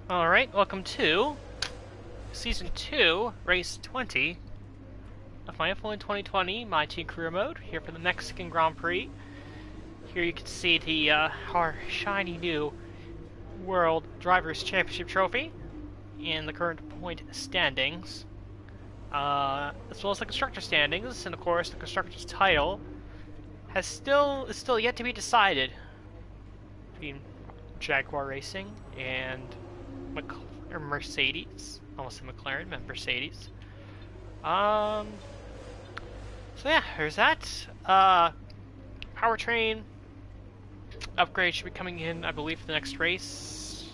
Alright, welcome to Season 2, Race 20 of my F1 2020 My Team Career Mode, here for the Mexican Grand Prix. Here you can see the our shiny new World Drivers' Championship Trophy and the current point standings, as well as the Constructor standings, and of course the Constructor's title is still yet to be decided between Jaguar Racing and Mercedes. Almost a McLaren, but Mercedes. So yeah, there's that. Powertrain upgrade should be coming in, I believe, for the next race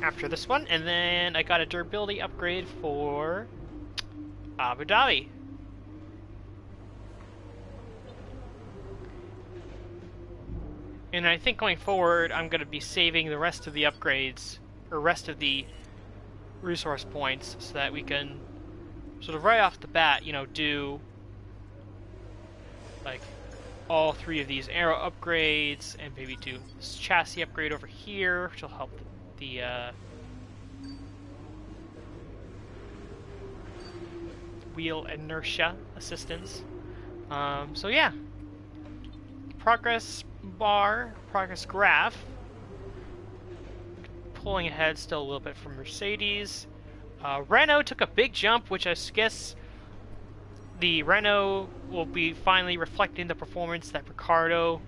after this one. And then I got a durability upgrade for Abu Dhabi. And I think going forward, I'm going to be saving the rest of the upgrades, or rest of the resource points, so that we can sort of right off the bat, you know, do like all three of these aero upgrades, and maybe do this chassis upgrade over here, which will help the wheel inertia assistance. So yeah, progress bar, progress graph, pulling ahead still a little bit from Mercedes. Renault took a big jump, which I guess the Renault will be finally reflecting the performance that Ricardo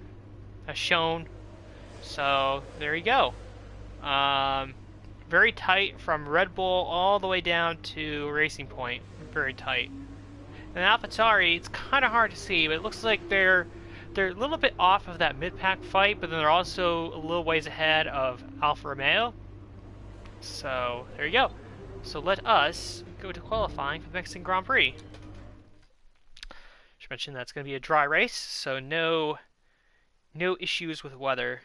has shown. So there you go. Very tight from Red Bull all the way down to Racing Point. Very tight. And AlphaTauri, it's kind of hard to see, but it looks like they're a little bit off of that mid-pack fight, but then they're also a little ways ahead of Alfa Romeo. So there you go. So let us go to qualifying for the Mexican Grand Prix. Should mention that's going to be a dry race, so no issues with weather.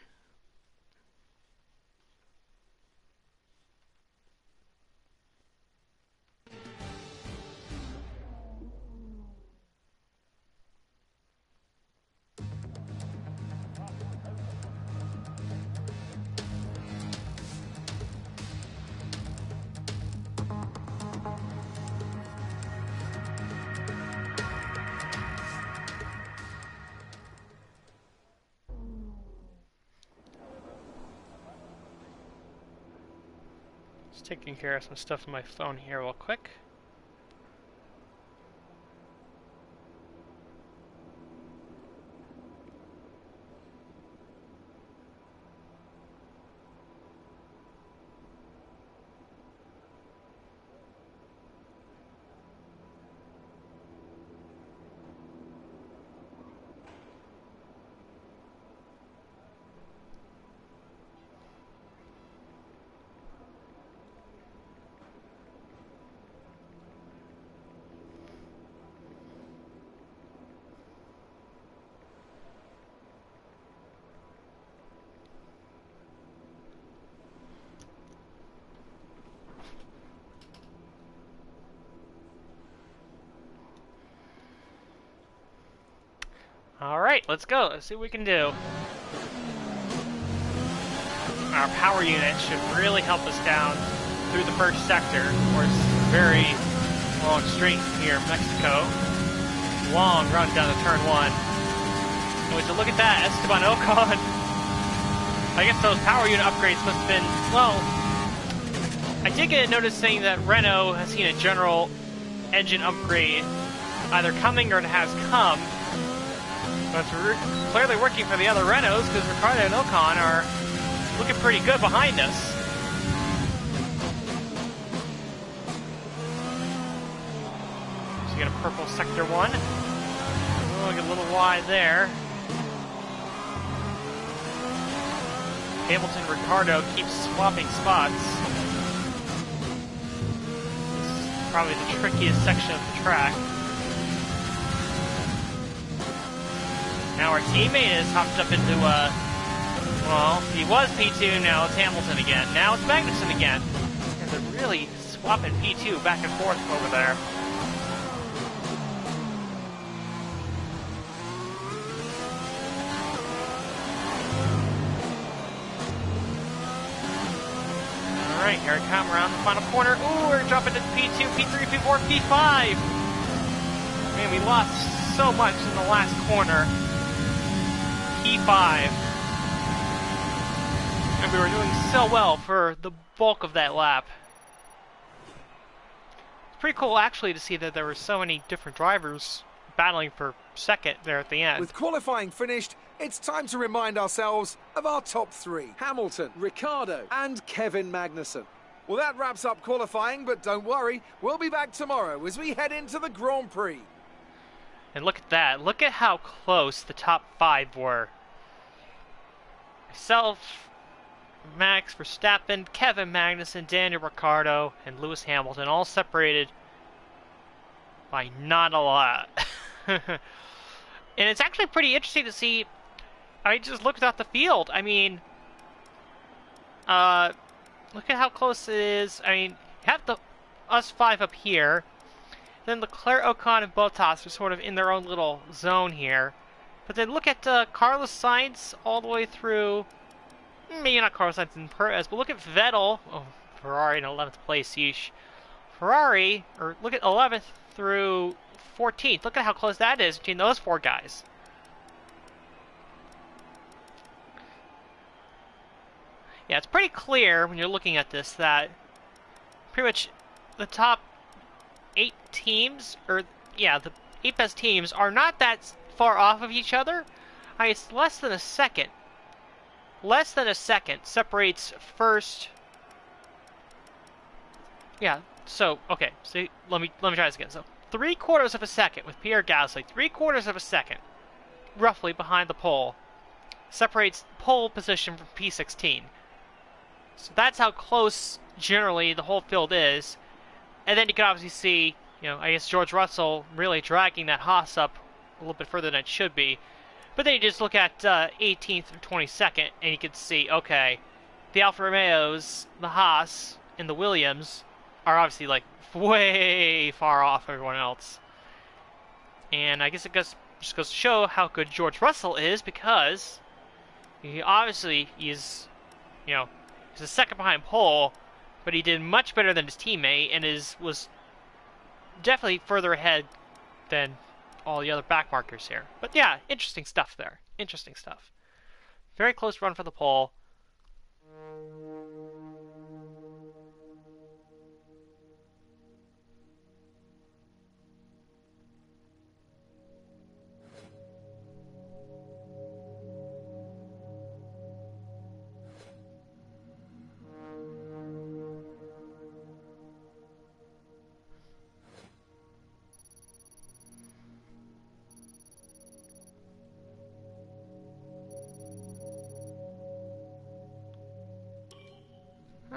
Just taking care of some stuff on my phone here real quick. Alright, let's go. Let's see what we can do. Our power unit should really help us down through the first sector. Of course, very long straight here in Mexico. Long run down to turn 1. And would you look at that, Esteban Ocon. I guess those power unit upgrades must have been, well, I did get a notice saying that Renault has seen a general engine upgrade either coming or it has come. But it's clearly working for the other Renaults, because Ricardo and Ocon are looking pretty good behind us. So you get a purple sector 1. Oh, get a little wide there. Hamilton Ricardo keeps swapping spots. This is probably the trickiest section of the track. Now our teammate has hopped up into, well, he was P2, now it's Hamilton again. Now it's Magnussen again. And they're really swapping P2 back and forth over there. Alright, here I come around the final corner. Ooh, we're jumping to P2, P3, P4, P5! Man, we lost so much in the last corner. P5. And we were doing so well for the bulk of that lap. It's pretty cool, actually, to see that there were so many different drivers battling for second there at the end. With qualifying finished, it's time to remind ourselves of our top three: Hamilton, Ricciardo, and Kevin Magnussen. Well, that wraps up qualifying, but don't worry, we'll be back tomorrow as we head into the Grand Prix. And look at that. Look at how close the top 5 were. Myself, Max Verstappen, Kevin Magnussen, Daniel Ricciardo, and Lewis Hamilton, all separated by not a lot. And it's actually pretty interesting to see. I just looked at the field. I mean, look at how close it is. I mean, you have us 5 up here. Then Leclerc, Ocon, and Bottas are sort of in their own little zone here. But then look at Carlos Sainz all the way through. Maybe not Carlos Sainz and Perez, but look at Vettel. Oh, Ferrari in 11th place, yeesh. Ferrari, or look at 11th through 14th. Look at how close that is between those 4 guys. Yeah, it's pretty clear when you're looking at this that pretty much the top 8 teams, or yeah, the 8 best teams are not that far off of each other. I mean, it's less than a second. Less than a second separates first. Yeah. So okay. So let me try this again. So 3/4 of a second with Pierre Gasly. 3/4 of a second, roughly behind the pole, separates pole position from P16. So that's how close generally the whole field is. And then you can obviously see, you know, I guess George Russell really dragging that Haas up a little bit further than it should be. But then you just look at 18th through 22nd, and you can see, okay, the Alfa Romeos, the Haas, and the Williams are obviously, like, way far off everyone else. And I guess it just goes to show how good George Russell is, because he obviously is, you know, he's a second behind pole, but he did much better than his teammate and was definitely further ahead than all the other back markers here. But yeah, interesting stuff there. Interesting stuff. Very close run for the pole.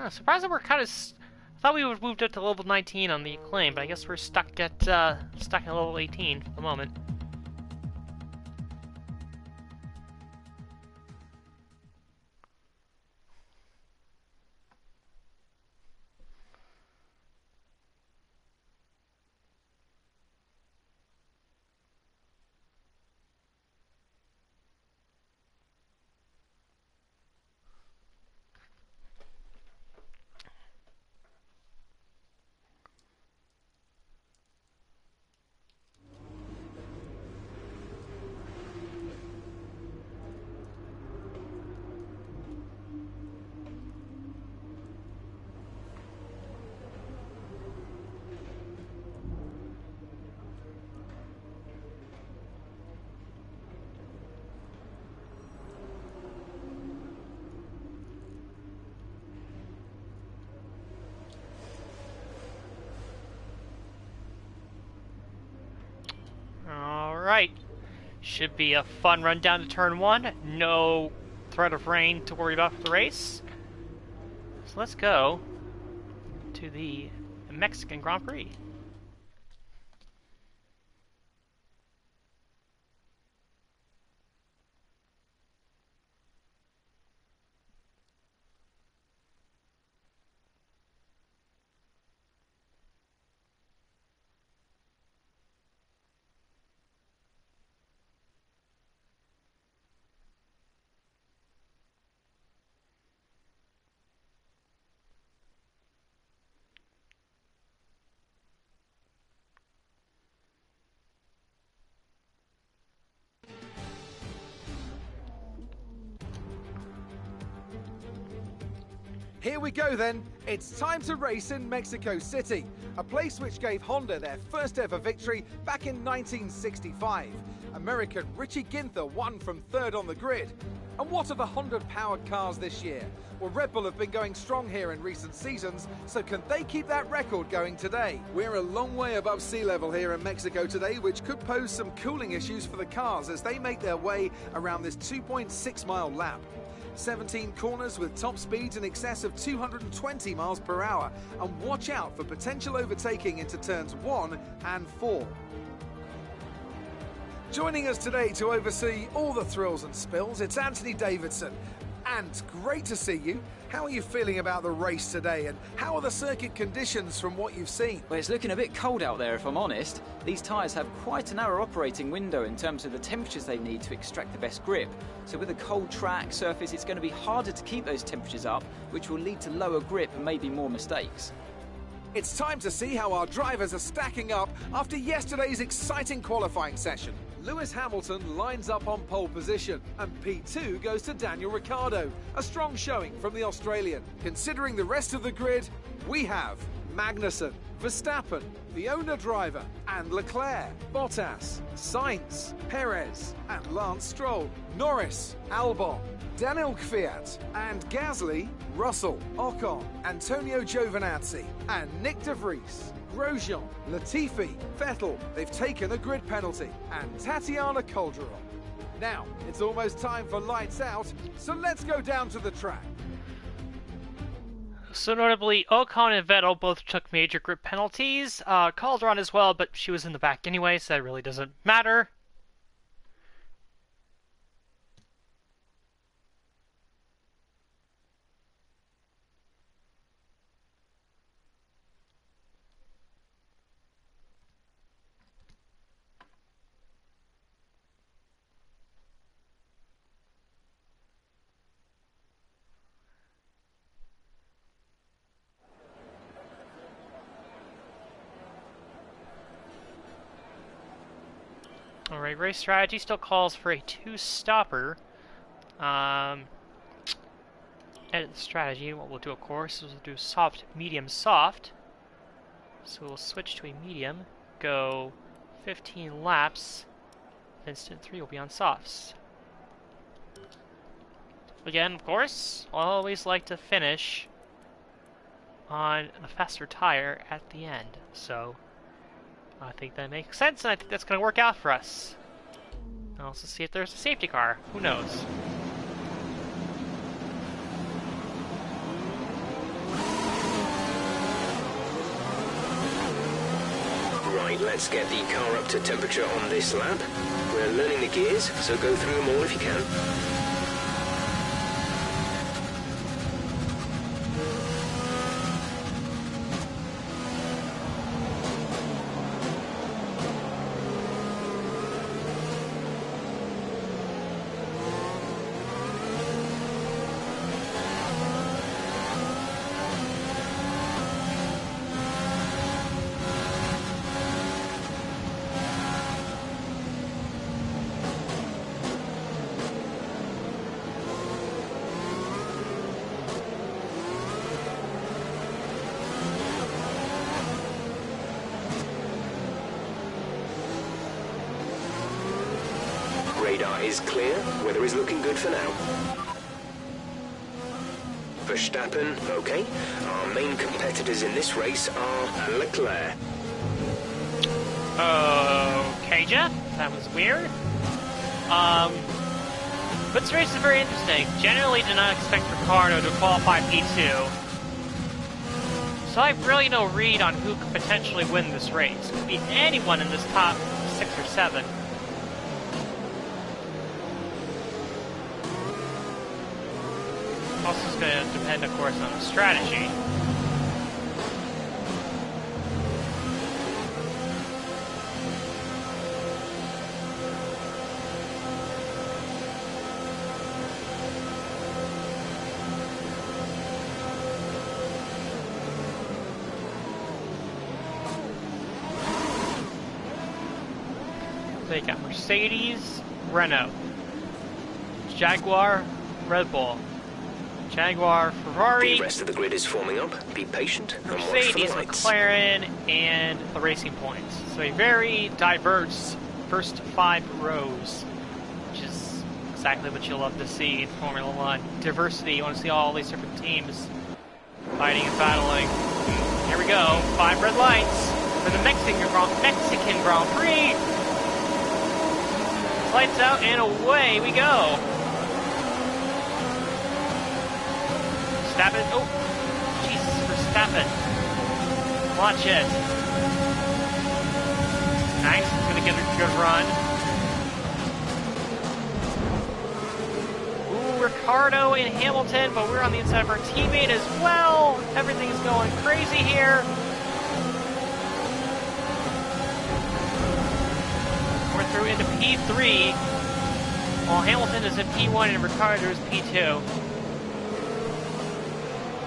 Surprised that we're kind of. I thought we would have moved up to level 19 on the acclaim, but I guess we're stuck at level 18 for the moment. Alright. Should be a fun run down to turn 1. No threat of rain to worry about for the race. So let's go to the Mexican Grand Prix. Here we go then. It's time to race in Mexico City, a place which gave Honda their first ever victory back in 1965. American Richie Ginther won from third on the grid. And what are the Honda-powered cars this year? Well, Red Bull have been going strong here in recent seasons, so can they keep that record going today? We're a long way above sea level here in Mexico today, which could pose some cooling issues for the cars as they make their way around this 2.6-mile lap. 17 corners with top speeds in excess of 220 miles per hour, and watch out for potential overtaking into turns 1 and 4. Joining us today to oversee all the thrills and spills, it's Anthony Davidson. And great to see you. How are you feeling about the race today, and how are the circuit conditions from what you've seen? Well, it's looking a bit cold out there, if I'm honest. These tyres have quite a narrow operating window in terms of the temperatures they need to extract the best grip. So with a cold track surface, it's going to be harder to keep those temperatures up, which will lead to lower grip and maybe more mistakes. It's time to see how our drivers are stacking up after yesterday's exciting qualifying session. Lewis Hamilton lines up on pole position, and P2 goes to Daniel Ricciardo. A strong showing from the Australian. Considering the rest of the grid, we have Magnussen, Verstappen, the owner driver, and Leclerc, Bottas, Sainz, Perez, and Lance Stroll, Norris, Albon, Daniel Kvyat, and Gasly, Russell, Ocon, Antonio Giovinazzi, and Nick de Vries. Grosjean, Latifi, Vettel, they've taken a grid penalty, and Tatiana Calderon. Now, it's almost time for lights out, so let's go down to the track. So notably, Ocon and Vettel both took major grid penalties. Calderon as well, but she was in the back anyway, so that really doesn't matter. Alright, race strategy still calls for a two-stopper. Edit the strategy. What we'll do, of course, is we'll do soft, medium, soft. So we'll switch to a medium, go 15 laps, then stint 3 will be on softs. Again, of course, I always like to finish on the faster tire at the end, so I think that makes sense, and I think that's going to work out for us. I'll also see if there's a safety car. Who knows? Right, let's get the car up to temperature on this lap. We're learning the gears, so go through them all if you can. Radar is clear, weather is looking good for now. Verstappen, okay. Our main competitors in this race are Leclerc. Okay, Jeff, that was weird. But this race is very interesting. Generally did not expect Ricciardo to qualify P2. So I have really no read on who could potentially win this race. Could be anyone in this top 6 or 7. Also is going to depend, of course, on the strategy. They got Mercedes, Renault, Jaguar, Red Bull, Jaguar, Ferrari, The rest of the grid is forming up. Be patient and watch for the Mercedes, lights. McLaren, and the Racing Points. So a very diverse first 5 rows, which is exactly what you'll love to see in Formula One. Diversity, you want to see all these different teams fighting and battling. Here we go, 5 red lights for the Mexican Grand Prix. Lights out and away we go. Verstappen, oh, Jesus, Verstappen. Watch it. Nice, he's gonna get a good run. Ooh, Ricardo and Hamilton, but we're on the inside of our teammate as well. Everything's going crazy here. We're through into P3, while Hamilton is in P1 and Ricardo is P2.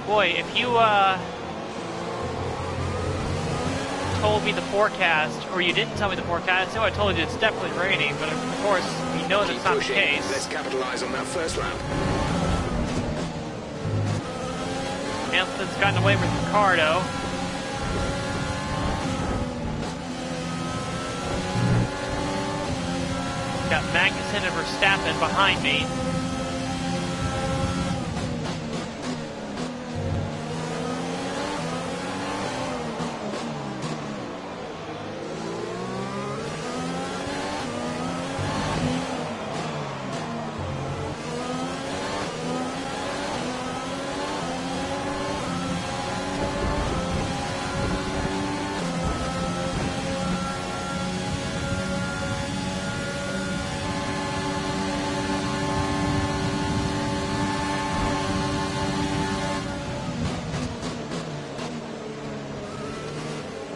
Boy, if you told me the forecast, or you didn't tell me the forecast, no, I told you it's definitely raining, but of course, we know that's not the case. Let's capitalize on that first lap. Hamilton's gotten away with Ricardo. Got Magnussen and Verstappen behind me.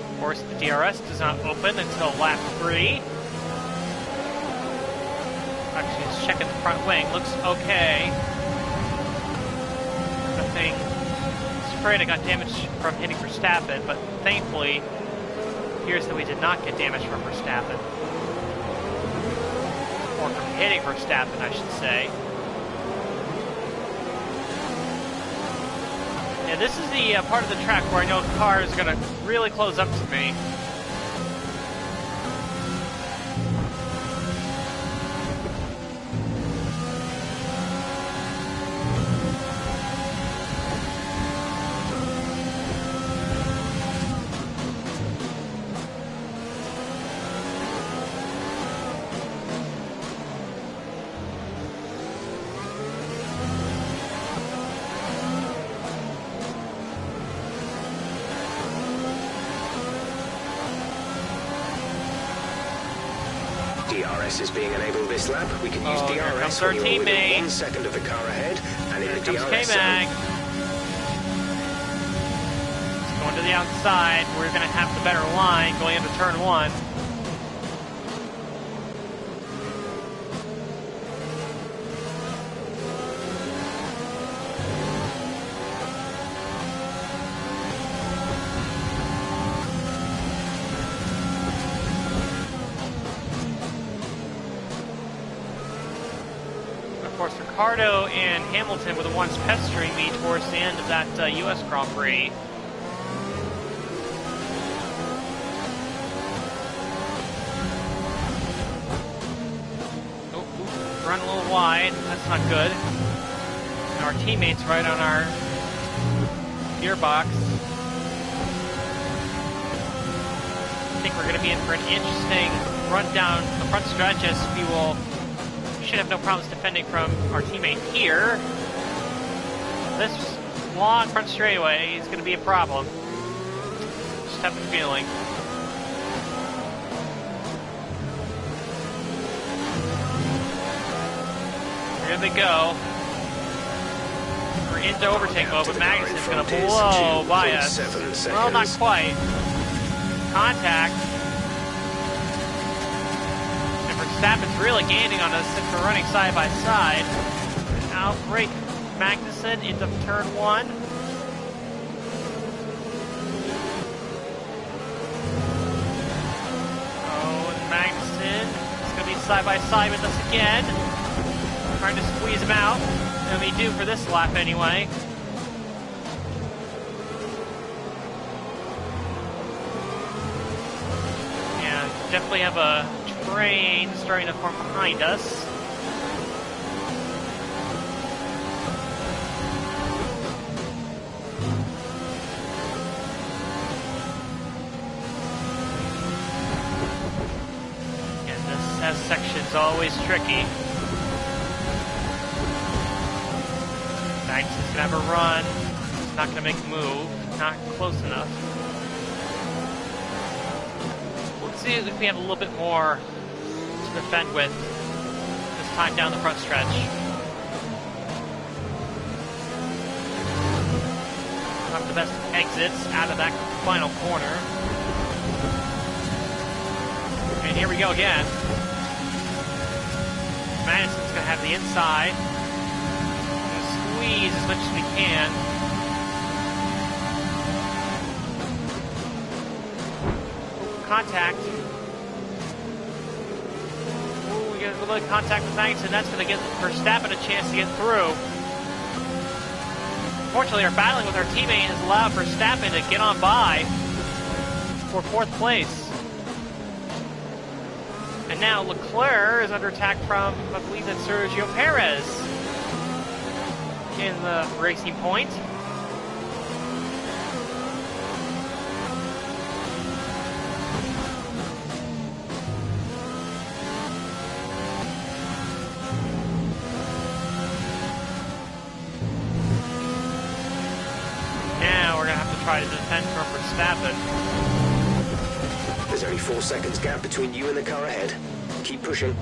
Of course, the DRS does not open until lap 3. Actually, just checking the front wing. Looks okay. Nothing. I was afraid I got damage from hitting Verstappen, but thankfully, it appears that we did not get damage from Verstappen. Or from hitting Verstappen, I should say. Yeah, this is the part of the track where I know cars are going to really close up to me. DRS is being enabled this lap. We can use here DRS comes our when you're within teammate. 1 second of the car ahead, and in Here the comes DRS K-Mag. zone. It's going to the outside. We're going to have the better line going into turn 1. Of course, Ricardo and Hamilton were the ones pestering me towards the end of that U.S. Grand Prix. Oh, run a little wide. That's not good. And our teammates right on our gearbox. I think we're going to be in for an interesting run down the front stretch as we will should have no problems defending from our teammate here. This long front straightaway is going to be a problem. Just have a feeling. Here they go. We're into overtake mode, but Magnussen's going to blow by us. Well, not quite. Contact. Verstappen's really gaining on us since we're running side by side. Outbreak Magnussen into turn 1. Oh, and Magnussen is going to be side by side with us again. Trying to squeeze him out. than we do for this lap anyway. Yeah, definitely have a train starting to form behind us. That section's always tricky. Magnussen's gonna have a run. He's not gonna make a move. Not close enough. Let's see if we have a little bit more to defend with this time down the front stretch. Have the best exits out of that final corner. And here we go again. Magnussen's going to have the inside. Squeeze as much as we can. Contact. Ooh, we get a little bit of contact with Magnussen. That's going to give Verstappen a chance to get through. Fortunately, our battling with our teammate has allowed Verstappen to get on by for 4th place. And now Leclerc is under attack from, I believe that's Sergio Perez in the Racing Point. Now we're going to have to try to defend from Verstappen. There's only 4 seconds gap between you and the car ahead. Keep pushing.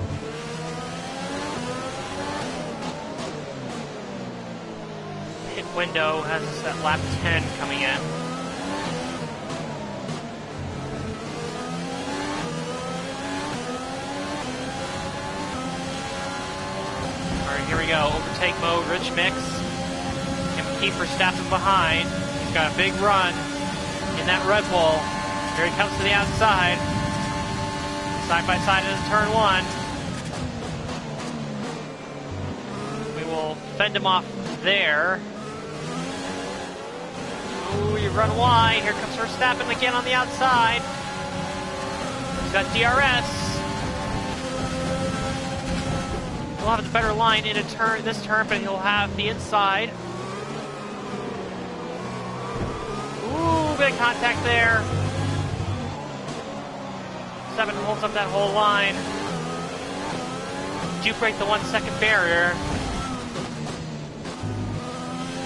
Pit window has us at lap 10 coming in. Alright, here we go. Overtake mode, rich mix. Can we keep Verstappen behind? He's got a big run in that Red Bull. Here he comes to the outside. Side by side into turn 1. We will fend him off there. Ooh, you run wide. Here comes Verstappen again on the outside. He's got DRS. He'll have the better line in this turn, but he'll have the inside. Ooh, big contact there. 7 holds up that whole line. Do break the 1 second barrier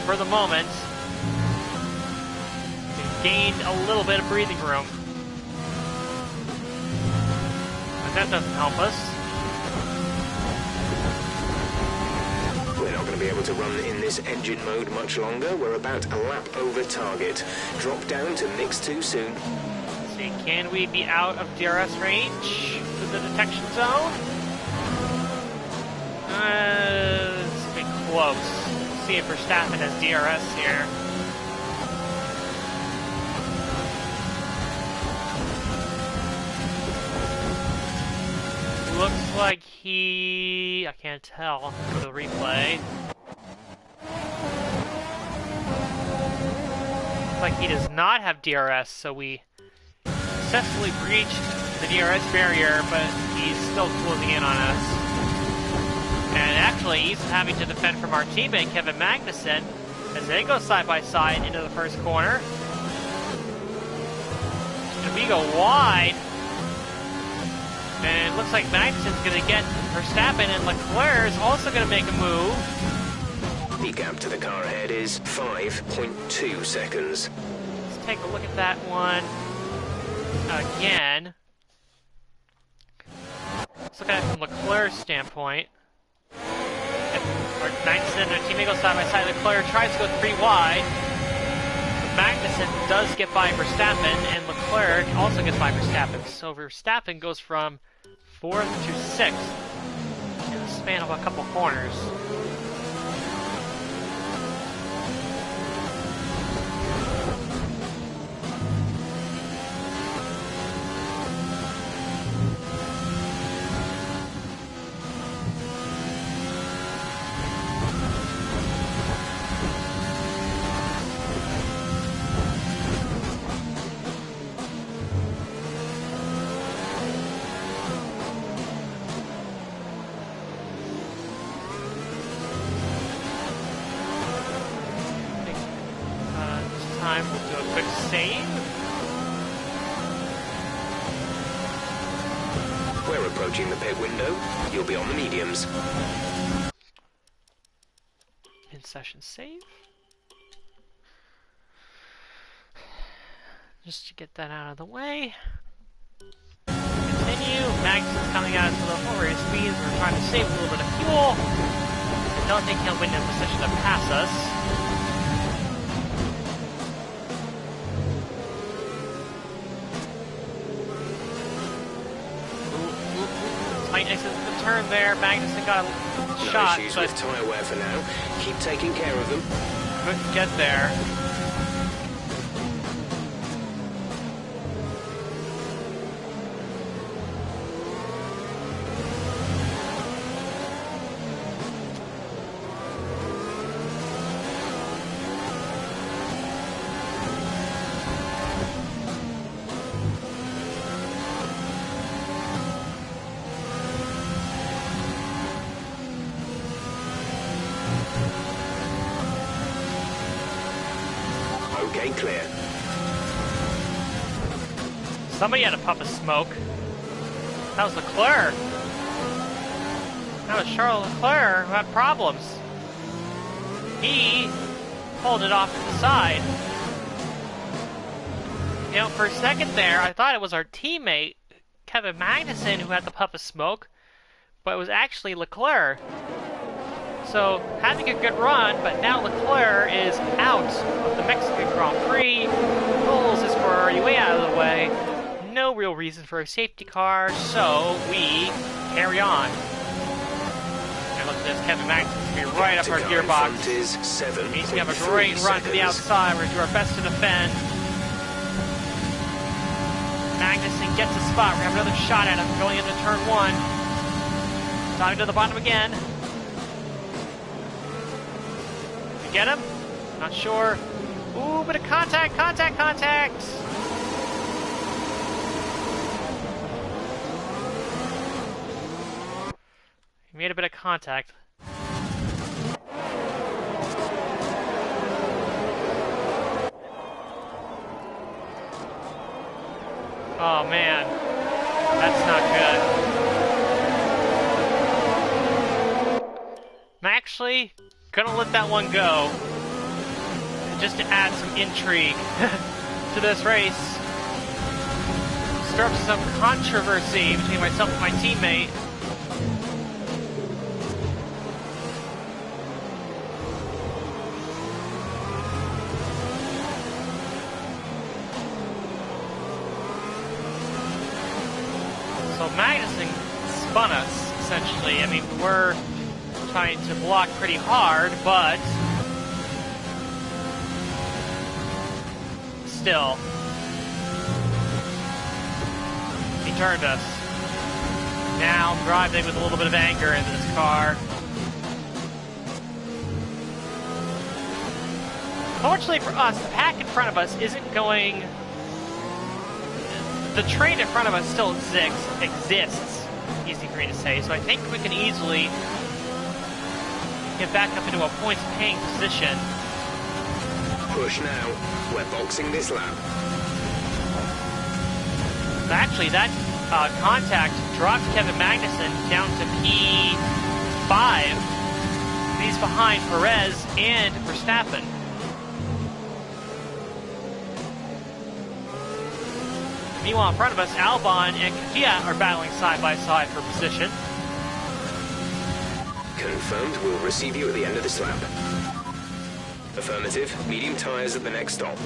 for the moment. Gained a little bit of breathing room. But that doesn't help us. We're not going to be able to run in this engine mode much longer. We're about a lap over target. Drop down to mix 2 soon. Can we be out of DRS range with the detection zone? It's going to be close. Let's see if Verstappen has DRS here. Looks like I can't tell for the replay. Looks like he does not have DRS, so we successfully breached the DRS barrier, but he's still closing in on us. And actually, he's having to defend from our teammate, Kevin Magnussen, as they go side by side into the first corner. And we go wide. And it looks like Magnussen's going to get Verstappen, and Leclerc is also going to make a move. The gap to the car ahead is 5.2 seconds. Let's take a look at that one again. Let's look at it from Leclerc's standpoint. Magnussen and their teammate go side by side. Leclerc tries to go 3 wide. Magnussen does get by Verstappen, and Leclerc also gets by Verstappen. So Verstappen goes from 4th to 6th in the span of a couple corners. time, we'll do a quick save. We're approaching the pit window. You'll be on the mediums. In session save. Just to get that out of the way. Continue. Magnuson's coming at us with a full rate of speeds. We're trying to save a little bit of fuel. I don't think he'll win in position to pass us. Tight exit the turn there. Magnuson got a shot, no issues but with tyre wear for now. Keep taking care of them. couldn't get there. Okay, clear. Somebody had a puff of smoke. That was Leclerc. That was Charles Leclerc who had problems. He pulled it off to the side. You know, for a second there, I thought it was our teammate, Kevin Magnuson, who had the puff of smoke, but it was actually Leclerc. So, having a good run, but now Leclerc is out of the Mexican Grand Prix, pulls his Ferrari way out of the way, no real reason for a safety car, so we carry on. And look at this, Kevin Magnuson's going to be right up our gearbox. Is 7. He's going to have a great run to the outside, we're going to do our best to defend. Magnuson gets a spot, we have another shot at him going into turn 1. Diving to the bottom again. Get him? Not sure. Ooh, bit of contact, contact, contact! He made a bit of contact. Oh man, that's not good. I'm actually gonna let that one go, just to add some intrigue to this race. Stir up some controversy between myself and my teammate. So Magnuson spun us, essentially. I mean, we're trying to block pretty hard, but still, he turned us. Now I'm driving with a little bit of anger into this car. Fortunately for us, the pack in front of us isn't going... The train in front of us still exists, easy for me to say, so I think we can easily get back up into a points-paying position. Push now. We're boxing this lap. Actually, that contact dropped Kevin Magnuson down to P5. He's behind Perez and Verstappen. Meanwhile, in front of us, Albon and Kvyat are battling side by side for position. Confirmed. We'll receive you at the end of this lap. Affirmative. Medium tyres at the next stop.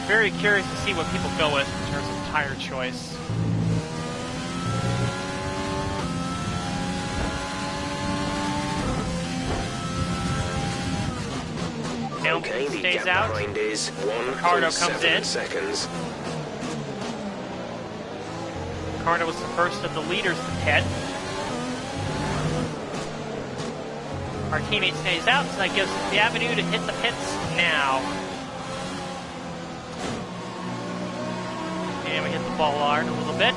Very curious to see what people go with in terms of tire choice. Okay, the stays gap out. behind is Ricardo comes in. 1.7 seconds. Ricardo was the first of the leaders to pit. Our teammate stays out, so that gives us the avenue to hit the pits now. And we hit the bollard a little bit.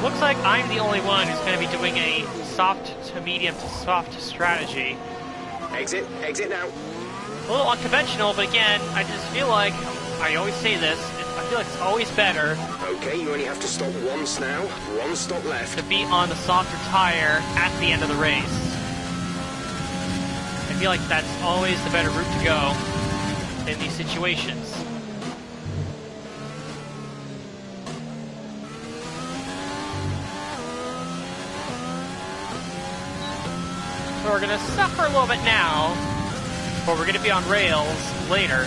Looks like I'm the only one who's going to be doing a soft to medium to soft strategy. Exit now. A little unconventional, but again, I just feel like, I always say this, I feel like it's always better Okay, you only have to stop once now. One stop left. to be on the softer tire at the end of the race. I feel like that's always the better route to go in these situations. So we're gonna suffer a little bit now, but we're gonna be on rails later.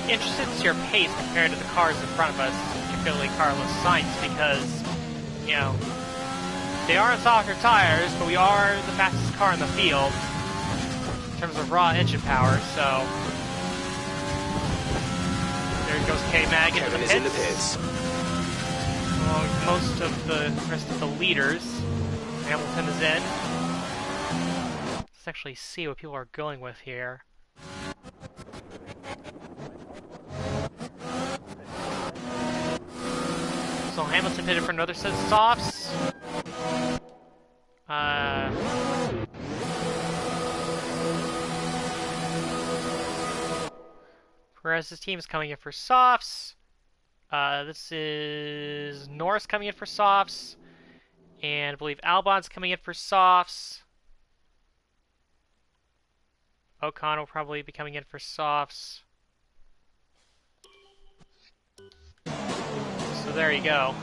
Interested to see your pace compared to the cars in front of us, particularly Carlos Sainz, because, you know, they are on softer tires, but we are the fastest car in the field in terms of raw engine power, so there goes K-Mag into the pits. In the pits. Along most of the rest of the leaders. Hamilton is in. Let's actually see what people are going with here. So Hamilton pitted for another set of softs. Perez's team is coming in for softs. This is Norris coming in for softs. And I believe Albon's coming in for softs. Ocon will probably be coming in for softs. So there you go.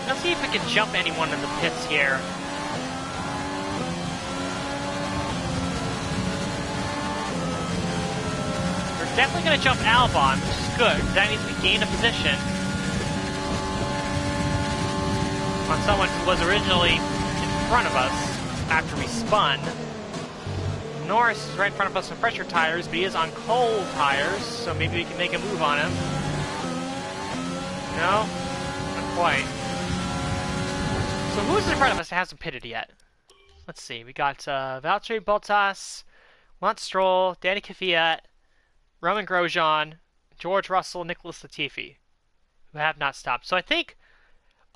Let's see if we can jump anyone in the pits here. We're definitely going to jump Albon, which is good, because that means we gain a position on someone who was originally in front of us after we spun. Norris is right in front of us on pressure tires, but he is on cold tires, so maybe we can make a move on him. No? Not quite. So who's in front of us that hasn't pitted yet? Let's see. We got Valtteri Bottas, Lance Stroll, Danny Kvyat, Roman Grosjean, George Russell, Nicholas Latifi, who have not stopped. So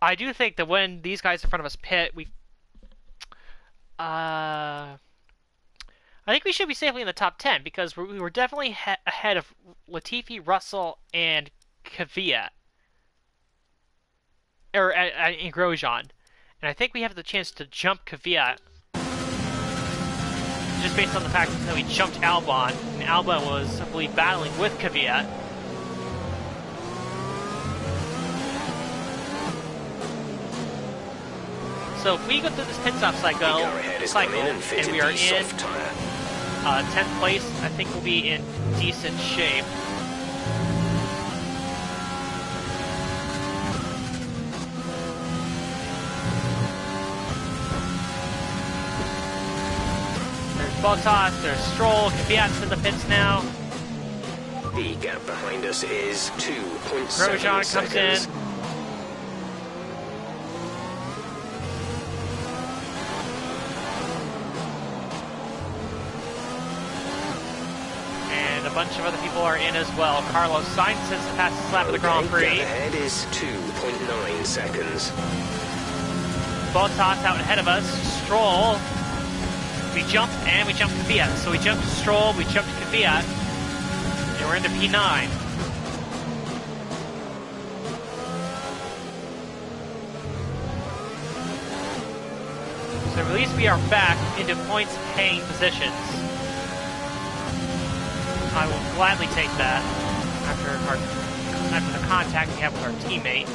I do think that when these guys in front of us pit, I think we should be safely in the top 10 because we were definitely ahead of Latifi, Russell, and Kvyat. And Grosjean. And I think we have the chance to jump Kvyat just based on the fact that we jumped Albon. And Albon was, I believe, battling with Kvyat. So if we go through this pit stop cycle and we are in 10th place, I think we'll be in decent shape. There's Bottas, there's Stroll, Kvyat's in the pits now. The gap behind us is 2.7 Grosjean seconds. comes in. A bunch of other people are in as well. Carlos Sainz is the fastest lap of the Grand Prix. Gap ahead is 2.9 seconds. Bottas out ahead of us. Stroll. We jumped and we jumped Kvyat. So we jumped Stroll, we jumped Kvyat, and we're into P9. So at least we are back into points paying positions. I will gladly take that after the contact we have with our teammate.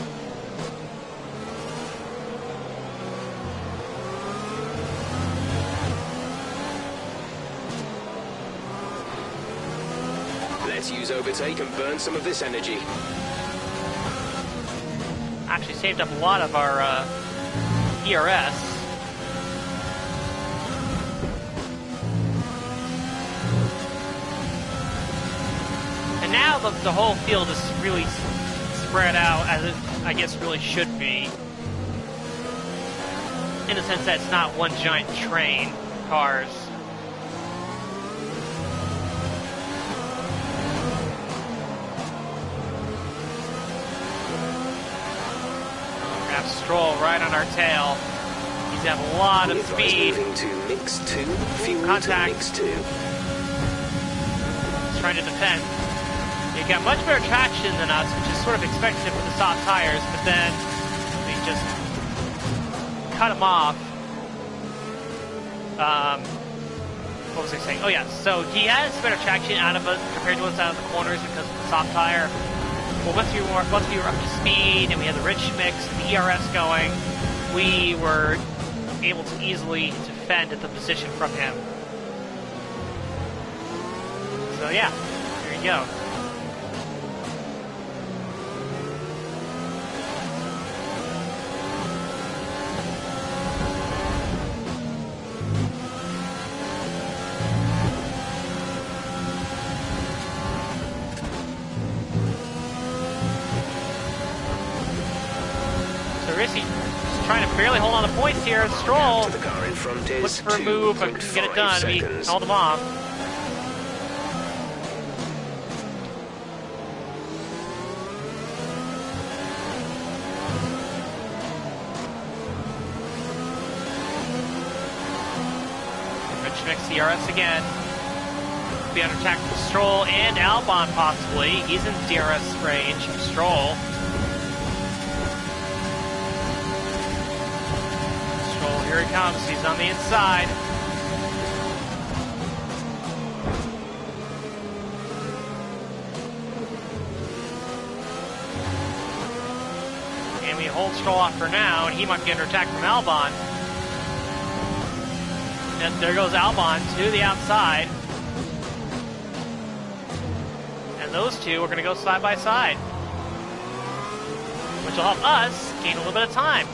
Let's use overtake and burn some of this energy. actually saved up a lot of our ERS. And now the whole field is really spread out as it, I guess, really should be. In the sense that it's not one giant train of cars. We have Stroll right on our tail. He's got a lot of speed. Moving to mix 2, fuel Contact. to mix 2. He's trying to defend. He got much better traction than us, which is sort of expected with the soft tires, but then we just cut him off. What was I saying? Oh yeah, so he has better traction out of us compared to us out of the corners because of the soft tire. But once we were up to speed and we had the rich mix and the ERS going, we were able to easily defend at the position from him. So yeah, there you go. Trying to barely hold on to points here. Stroll To the car in front is looks for a move, but couldn't get it done. We held him off. Rich mix DRS again. Be under attack from Stroll and Albon possibly. He's in DRS range. Stroll. Here he comes, he's on the inside. And we hold Stroll off for now, and he might be under attack from Albon. And there goes Albon to the outside. And those two are going to go side by side, which will help us gain a little bit of time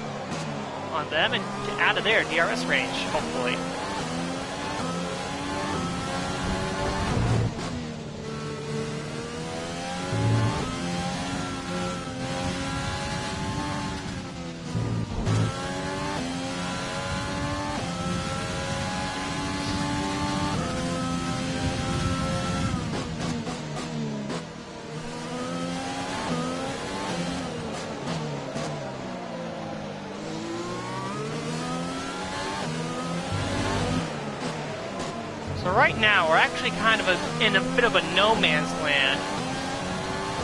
on them and get out of their DRS range, hopefully. So right now, we're actually kind of in a bit of a no man's land,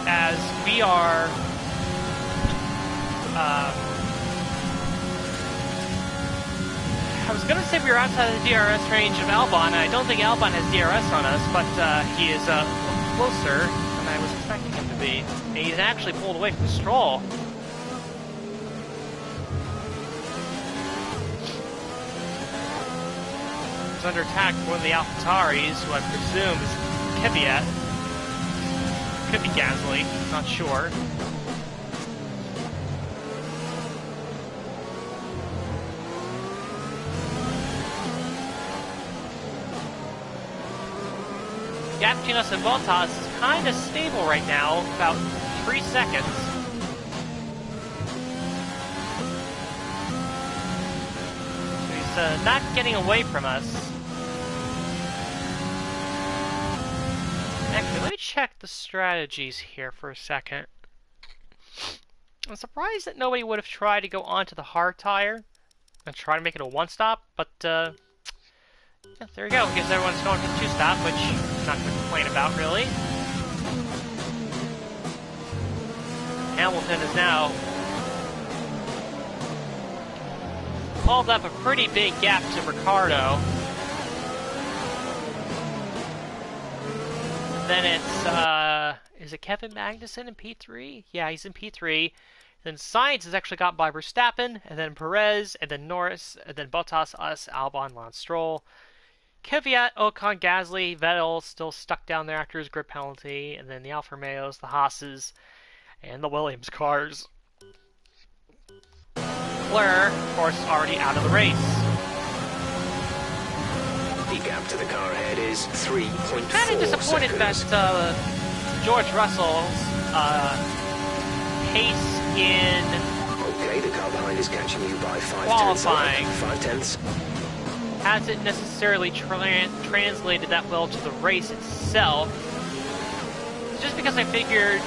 as we are I was going to say we were outside of the DRS range of Albon, and I don't think Albon has DRS on us, but he is closer than I was expecting him to be. And he's actually pulled away from Stroll. He's under attack for one of the AlphaTauris, who I presume is Kvyat. Could be Gasly, not sure. The gap between us and Bottas is kind of stable right now, about 3 seconds. So he's not getting away from us. Actually, let me check the strategies here for a second. I'm surprised that nobody would have tried to go onto the hard tire and try to make it a one-stop, but yeah, there we go. I guess everyone's going for the two-stop, which I'm not going to complain about, really. Hamilton is now hauled up a pretty big gap to Ricciardo. Then it's, is it Kevin Magnussen in P3? Yeah, he's in P3. Then Sainz has actually got by Verstappen, and then Perez, and then Norris, and then Bottas, us, Albon, Lance Stroll. Kvyat, Ocon, Gasly, Vettel still stuck down there after his grid penalty, and then the Alfa Romeos, the Haas's, and the Williams cars. Leclerc, of course, already out of the race. The gap to the car ahead is 3.4 Kind of disappointed seconds. that George Russell's pace in Okay, the car behind is catching you by 5 qualifying tenths. 5 tenths. hasn't necessarily translated that well to the race itself. Just because I figured,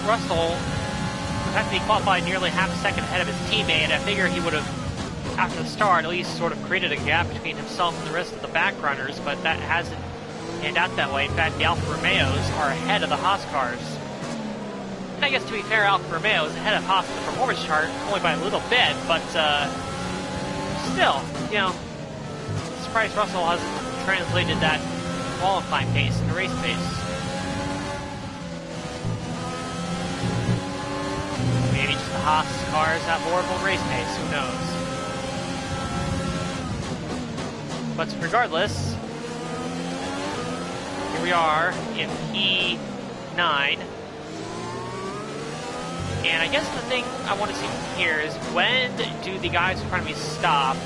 Russell would have to be qualified nearly half a second ahead of his teammate. I figured he would have, after the start, at least sort of created a gap between himself and the rest of the back runners, but that hasn't panned out that way. In fact, the Alfa Romeos are ahead of the Haas cars. And I guess to be fair, Alfa Romeo is ahead of Haas in the performance chart, only by a little bit, but still, surprised Russell hasn't translated that qualifying pace into race pace. Maybe just the Haas cars have horrible race pace, who knows? But regardless, here we are in P9. And I guess the thing I want to see here is, when do the guys in front of me stop?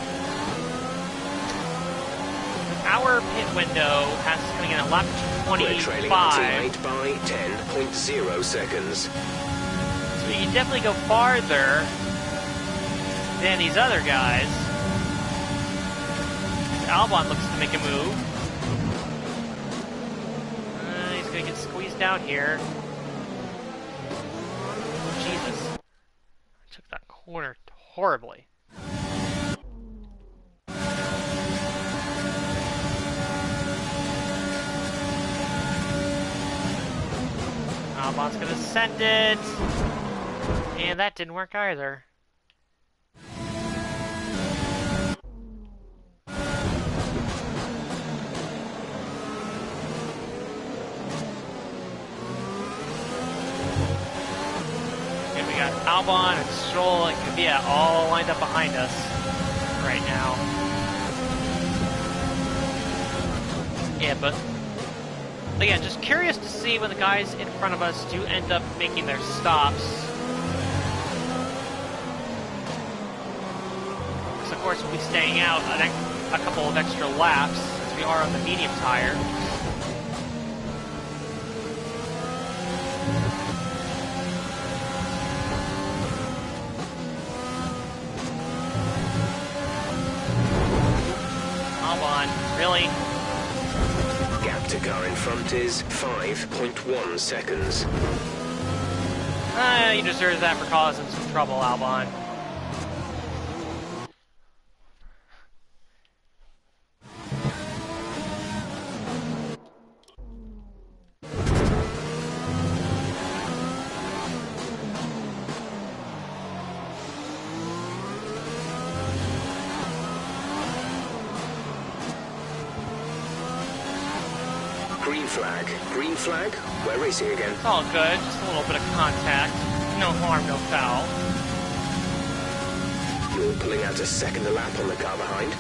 Our pit window has us coming in at lap We're trailing our 25. teammate by 10.0 seconds. So we can definitely go farther than these other guys. Albon looks to make a move. He's going to get squeezed out here. Jesus. I took that corner horribly. Albon's going to send it. And that didn't work either. Albon and Stroll and Kvyat all lined up behind us right now. Yeah, but again, just curious to see when the guys in front of us do end up making their stops. Because of course we'll be staying out a couple of extra laps since we are on the medium tire. Really? Gap to car in front is 5.1 seconds. You deserve that for causing some trouble, Albon. Green flag. Green flag. We're racing again. It's all good, just a little bit of contact. No harm, no foul. You're pulling out a second lap on the car behind.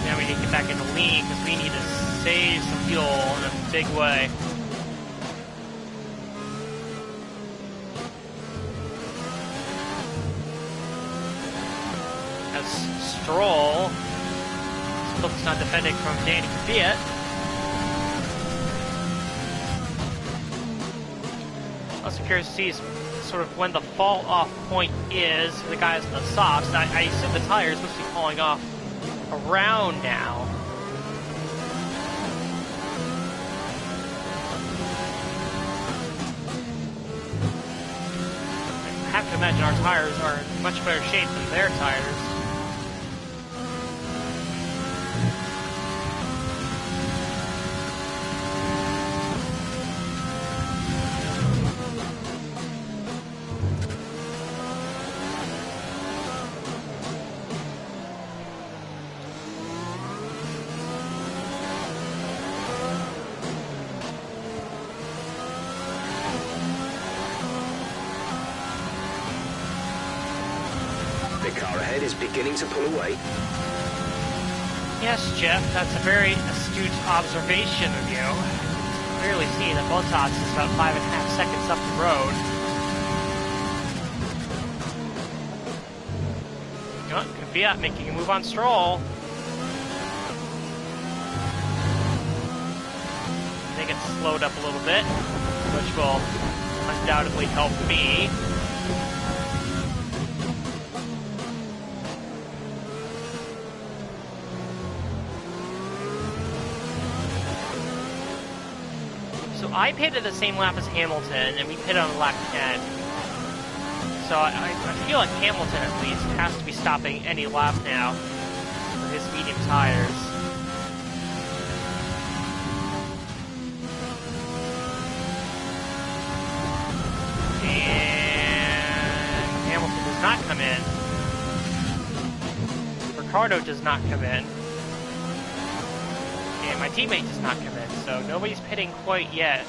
Now we need to get back into lean because we need to save some fuel in a big way. As Stroll focused on defending from Danny Kvyat. Also curious to see sort of when the fall off point is for the guys in the softs. I assume the tires must be falling off around now. I have to imagine our tires are in much better shape than their tires. The car ahead is beginning to pull away. Yes, Jeff, that's a very astute observation of you. clearly see that Bottas is about 5.5 seconds up the road. Kvyat making a move on Stroll. I think it's slowed up a little bit, which will undoubtedly help me. So I pitted the same lap as Hamilton, and we pitted on lap 10. So I feel like Hamilton, at least, has to be stopping any lap now for his medium tires. And Hamilton does not come in. Ricciardo does not come in. And my teammate does not come in, so nobody's pitting quite yet.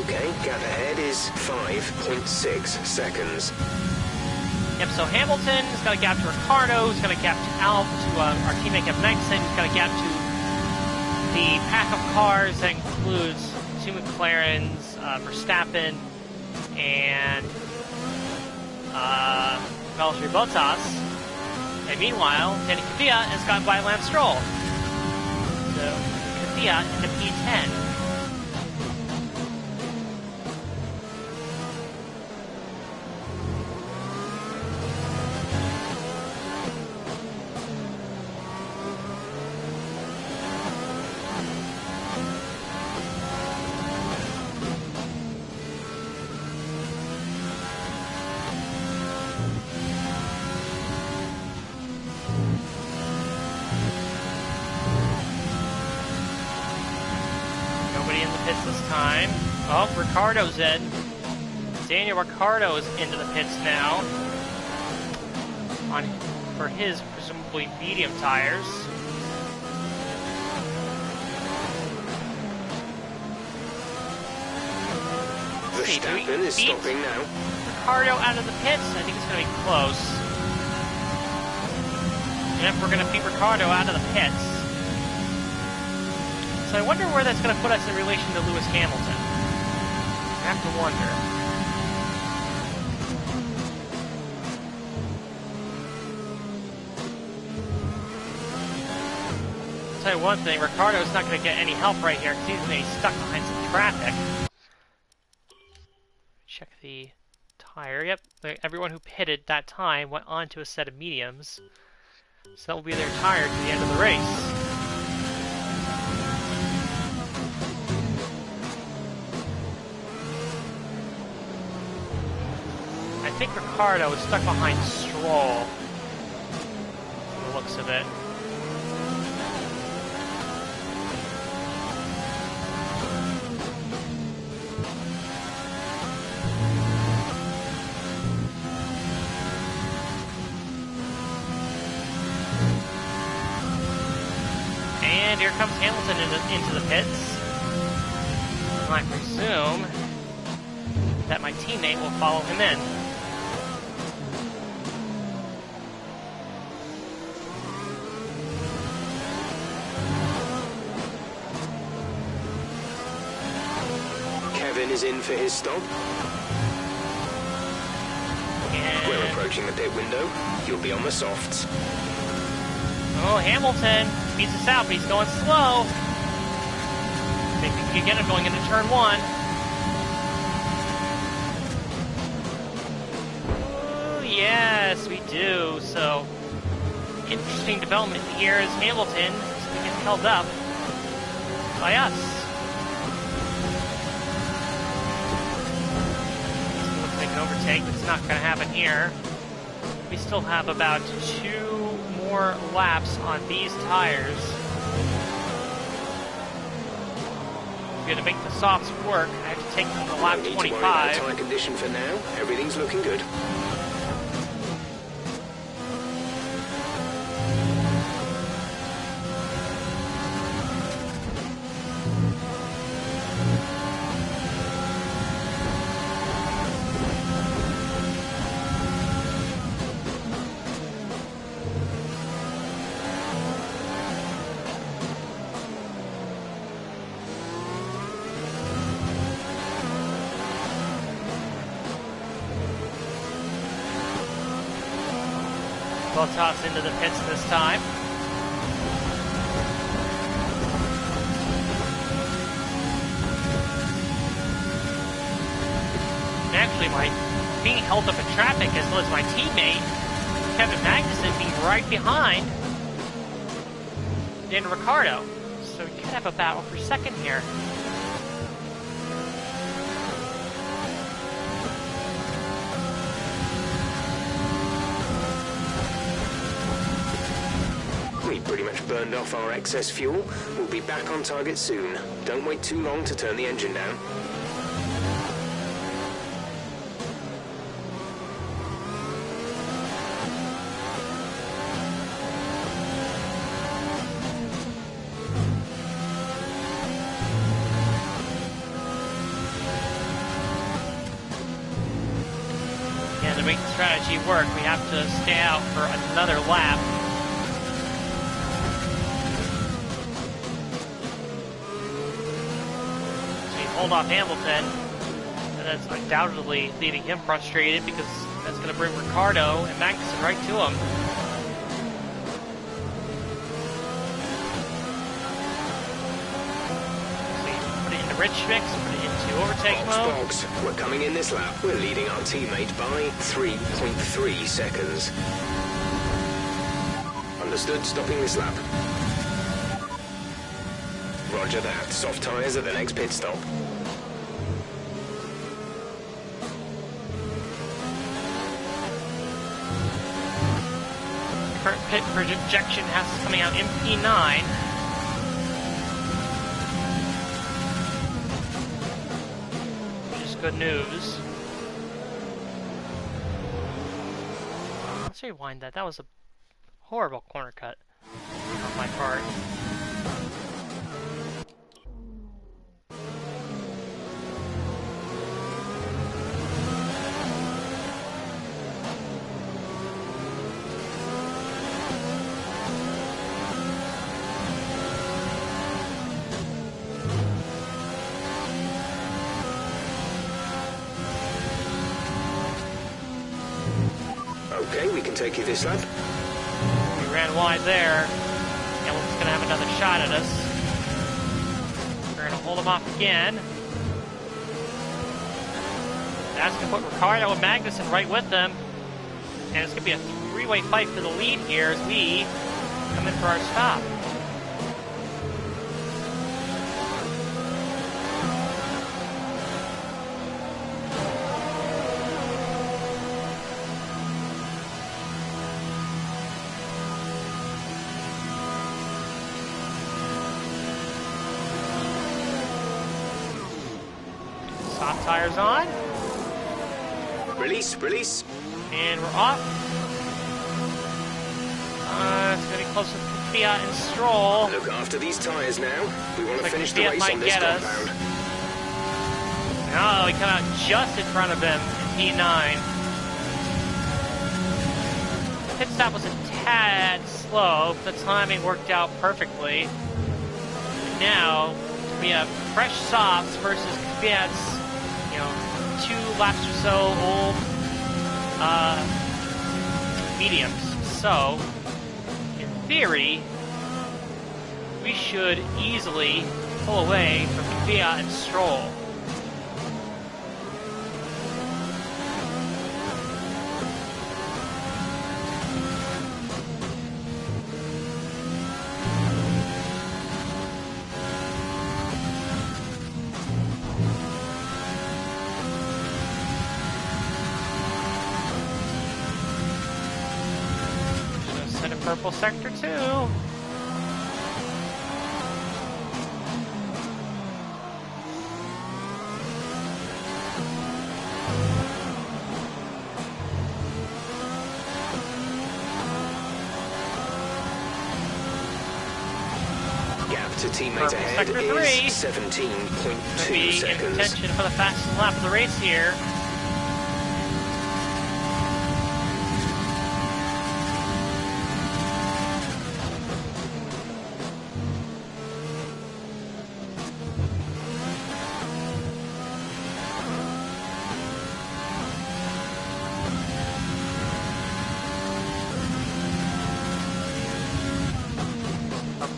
Okay, gap ahead is 5.6 seconds. Yep, so Hamilton's got a gap to Ricciardo, he's got a gap to our teammate Kevin Magnussen, he's got a gap to the pack of cars that includes two McLarens, Verstappen, and Valtteri Bottas. And meanwhile, Danny Kvyat has got by Lance Stroll. So Kvyat in the P10. Oh, Ricciardo's in. Daniel Ricciardo is into the pits now for his presumably medium tires. Verstappen is stopping now. Ricciardo out of the pits. I think it's going to be close. And if we're going to beat Ricciardo out of the pits. So I wonder where that's going to put us in relation to Lewis Hamilton. I have to wonder. I'll tell you one thing, Ricciardo's not going to get any help right here because he's going to be stuck behind some traffic. Check the tire. Yep, everyone who pitted that time went on to a set of mediums. So that will be their tire to the end of the race. I think Ricciardo is stuck behind Stroll, from the looks of it. And here comes Hamilton into the pits. And I presume that my teammate will follow him in. Kevin is in for his stop. And we're approaching the pit window. You'll be on the softs. Oh, Hamilton beats us out, but he's going slow. I think we can get him going into turn 1. Oh, yes, we do. So, interesting development here as Hamilton is going to get held up by us. Overtake, but it's not going to happen here. We still have about 2 more laps on these tires. We're going to make the softs work. I have to take them to lap 25. No need to worry about tire condition for now. Everything's looking good. Bottas into the pits this time. And actually, being held up in traffic as well as my teammate, Kevin Magnussen, being right behind Daniel Ricciardo. So we could have a battle for second here. We pretty much burned off our excess fuel. We'll be back on target soon. Don't wait too long to turn the engine down. And to make the strategy work, we have to stay out for another lap. Hold off Hamilton, and that's undoubtedly leaving him frustrated because that's going to bring Ricciardo and Magnussen right to him. So you put it into rich mix, put it into overtake mode. Box. We're coming in this lap. We're leading our teammate by 3.3 seconds. Understood, stopping this lap. Roger that. Soft tyres at the next pit stop. Current pit projection has us coming out in P9. Which is good news. Let's rewind that. That was a horrible corner cut on my part. Okay, we can take you this lap. We ran wide there. Hamilton's going to have another shot at us. We're going to hold him off again. That's going to put Ricciardo and Magnussen right with them. And it's going to be a three-way fight for the lead here as we come in for our stop. Soft tires on. Release. And we're off. It's going to be close to Fiat and Stroll. Look after these tyres now. We want to Like finish the Fiat race might on this get us. compound. No, we come out just in front of him in P9. Pit stop was a tad slow, but the timing worked out perfectly. And now we have fresh softs versus Fiat's, 2 laps or so old mediums. So, in theory, we should easily pull away from Fiat and Stroll. Purple sector 2. Gap to teammate Purple ahead sector is 3. 17.2 Be in seconds. contention for the fastest lap of the race here.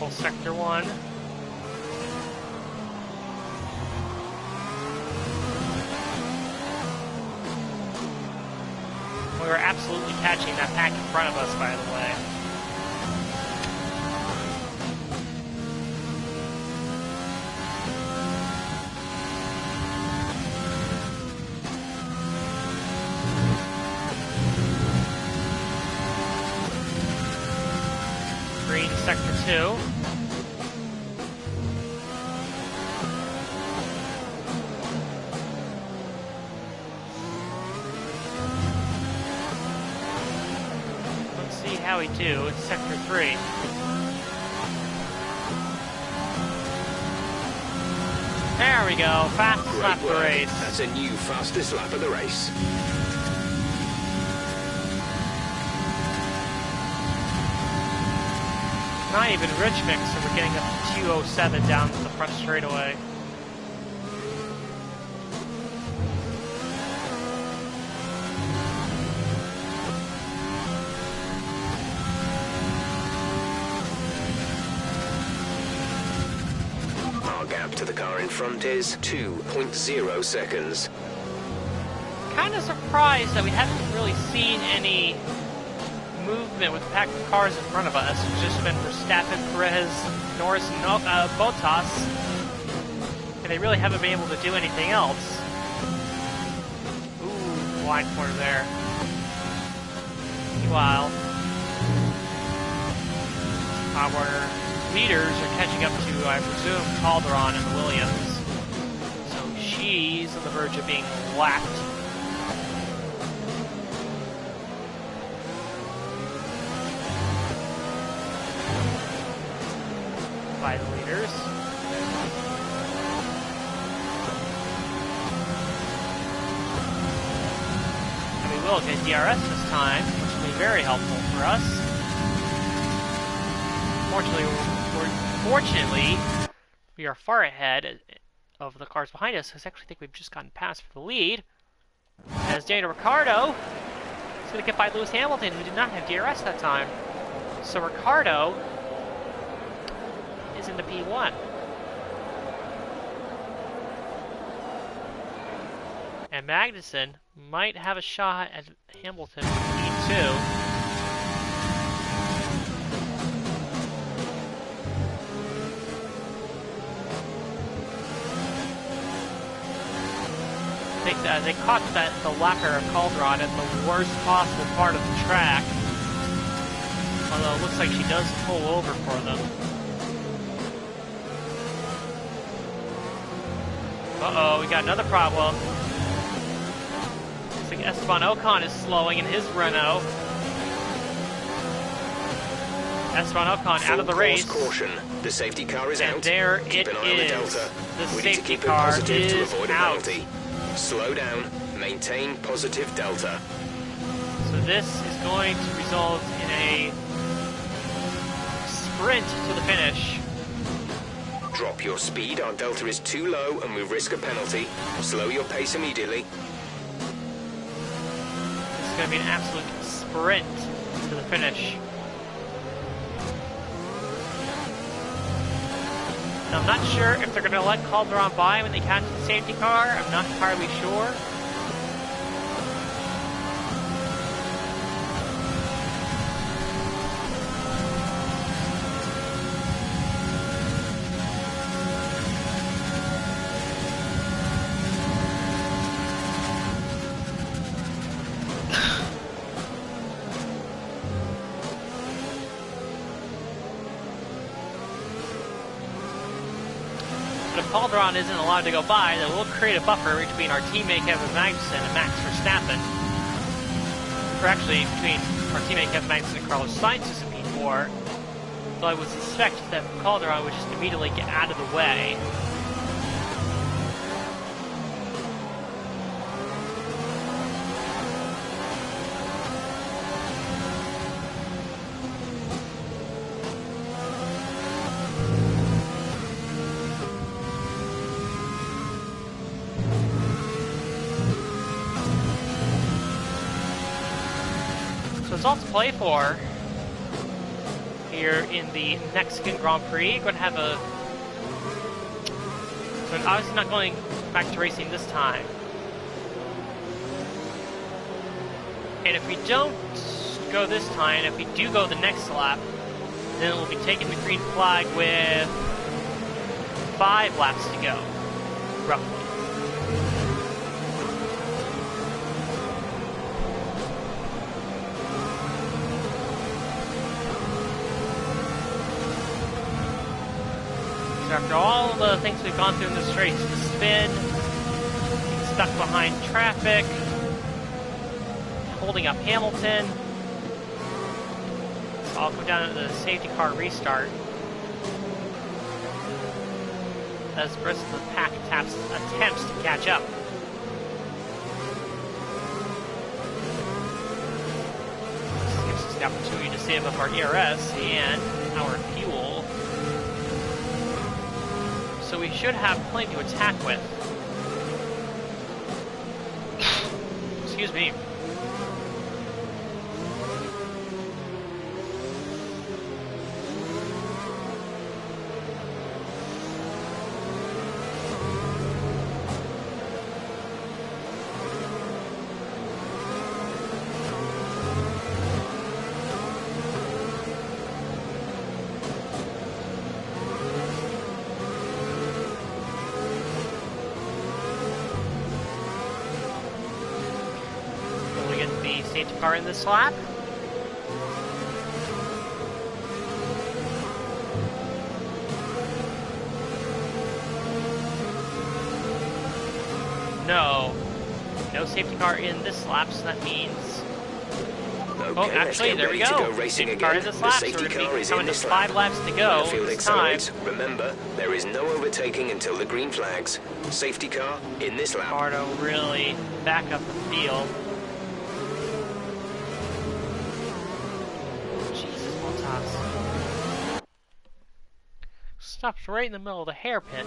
control Sector 1. We were absolutely catching that pack in front of us, by the way. Green Sector 2. How we do in Sector 3. There we go, fastest lap of the race. That's a new fastest lap of the race. Not even rich mix, so we're getting up to 207 down the front straightaway. To the car in front is 2.0 seconds. Kind of surprised that we haven't really seen any movement with the pack of cars in front of us. It's just been Verstappen, Perez, Norris, and Bottas, and they really haven't been able to do anything else. Ooh, wide corner there. Meanwhile, our leaders are catching up to, I presume, Calderon and the Williams. So she's on the verge of being lapped. By the leaders. And we will get DRS this time, which will be very helpful for us. Fortunately, we are far ahead of the cars behind us. I actually think we've just gotten past for the lead. As Daniel Ricciardo is going to get by Lewis Hamilton, who did not have DRS that time. So Ricciardo is into P1. And Magnussen might have a shot at Hamilton in P2. They caught the lapper of Calderon at the worst possible part of the track. Although it looks like she does pull over for them. Uh-oh, we got another problem. Looks like Esteban Ocon is slowing in his Renault. Esteban Ocon out of the race. Caution. The safety car is out. And there Keep it an eye on the is. Delta. The We need to safety keep it car positive to is avoid a out. penalty. Slow down. Maintain positive delta. So this is going to result in a sprint to the finish. Drop your speed. Our delta is too low and we risk a penalty. Slow your pace immediately. This is going to be an absolute sprint to the finish. Now, I'm not sure if they're going to let Calderon by when they catch the safety car. I'm not entirely sure. If Calderon isn't allowed to go by, then we'll create a buffer between our teammate Kevin Magnussen and Max Verstappen. Or actually, between our teammate Kevin Magnussen and Carlos Sainz, who's in P4. So I would suspect that Calderon would just immediately get out of the way. Results to play for here in the Mexican Grand Prix. Going to have a... So obviously not going back to racing this time. And if we don't go this time, if we do go the next lap, then we'll be taking the green flag with 5 laps to go, roughly. So after all the things we've gone through in this race, the spin, being stuck behind traffic, holding up Hamilton, I'll go down to the safety car restart as the rest of the pack attempts to catch up. This gives us the opportunity to save up our ERS and our fuel. So we should have plenty to attack with. Excuse me. Safety car in this lap. No safety car in this lap, so that means... Okay, oh, actually, there we go. Safety car in this lap, so we're going to be coming to 5 laps to go this time. Remember, there is no overtaking until the green flags. Safety car in this lap. Ricardo really back up the field. Stops right in the middle of the hairpin.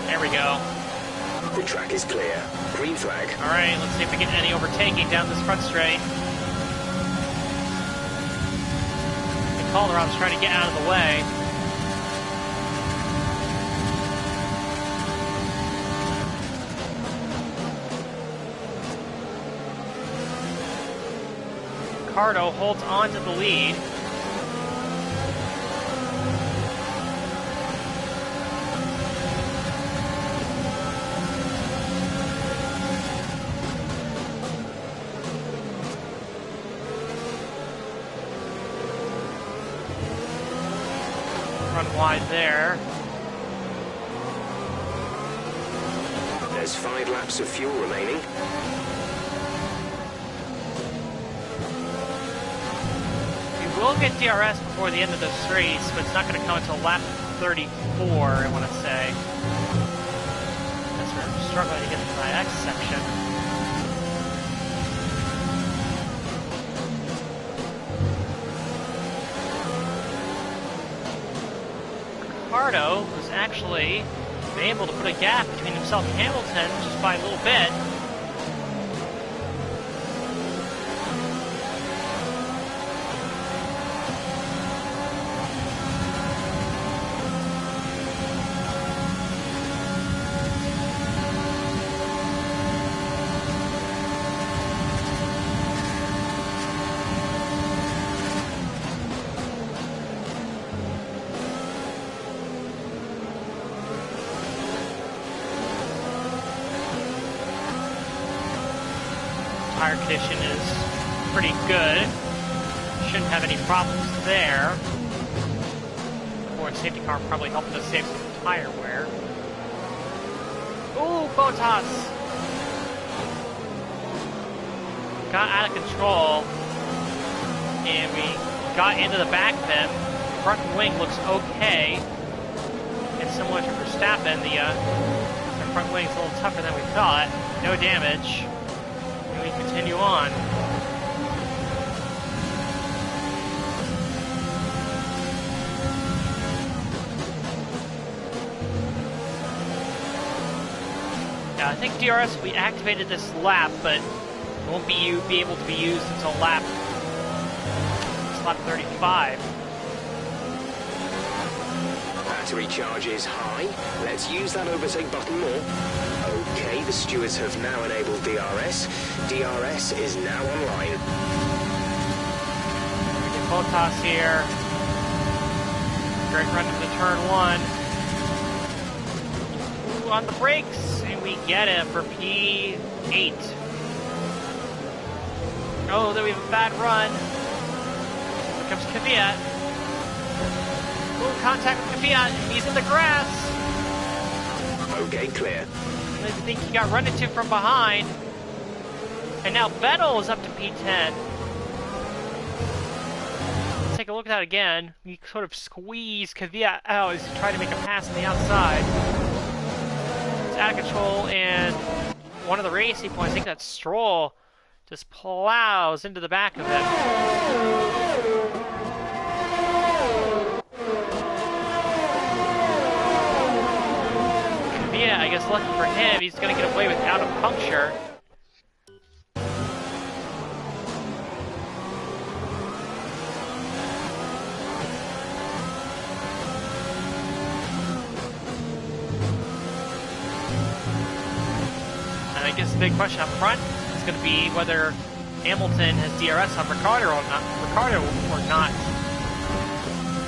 There we go. The track is clear. Green flag. Alright, let's see if we get any overtaking down this front straight. Calderon's trying to get out of the way. Ricardo holds on to the lead. Run wide there. There's 5 laps of fuel remaining. We'll get DRS before the end of this race, but it's not going to come until lap 34, I want to say. As we're struggling to get to the X section. Ricardo was actually able to put a gap between himself and Hamilton just by a little bit. Tire condition is pretty good. Shouldn't have any problems there. Or safety car probably helping us save some tire wear. Ooh, Bottas! Got out of control. And we got into the back of him. Front wing looks okay. And similar to Verstappen, the front wing's a little tougher than we thought. No damage. We continue on. Yeah, I think DRS will be activated this lap, but it won't be able to be used until lap 35. Battery charge is high. Let's use that overtake button more. Okay, the stewards have now enabled DRS. DRS is now online. We get Bottas here. Great run into turn 1. Ooh, on the brakes, and we get it for P8. Oh, then we have a bad run. Here comes Kvyat. Ooh, contact with Kvyat. He's in the grass. Okay, clear. I think he got run into from behind. And now Vettel is up to P10. Let's take a look at that again. He sort of squeezed Kvyat out as he tried to make a pass on the outside. It's out of control, and one of the racing points, I think that's Stroll, just plows into the back of him. Yeah, I guess lucky for him, he's going to get away without a puncture. And I guess the big question up front is going to be whether Hamilton has DRS on Ricciardo or not.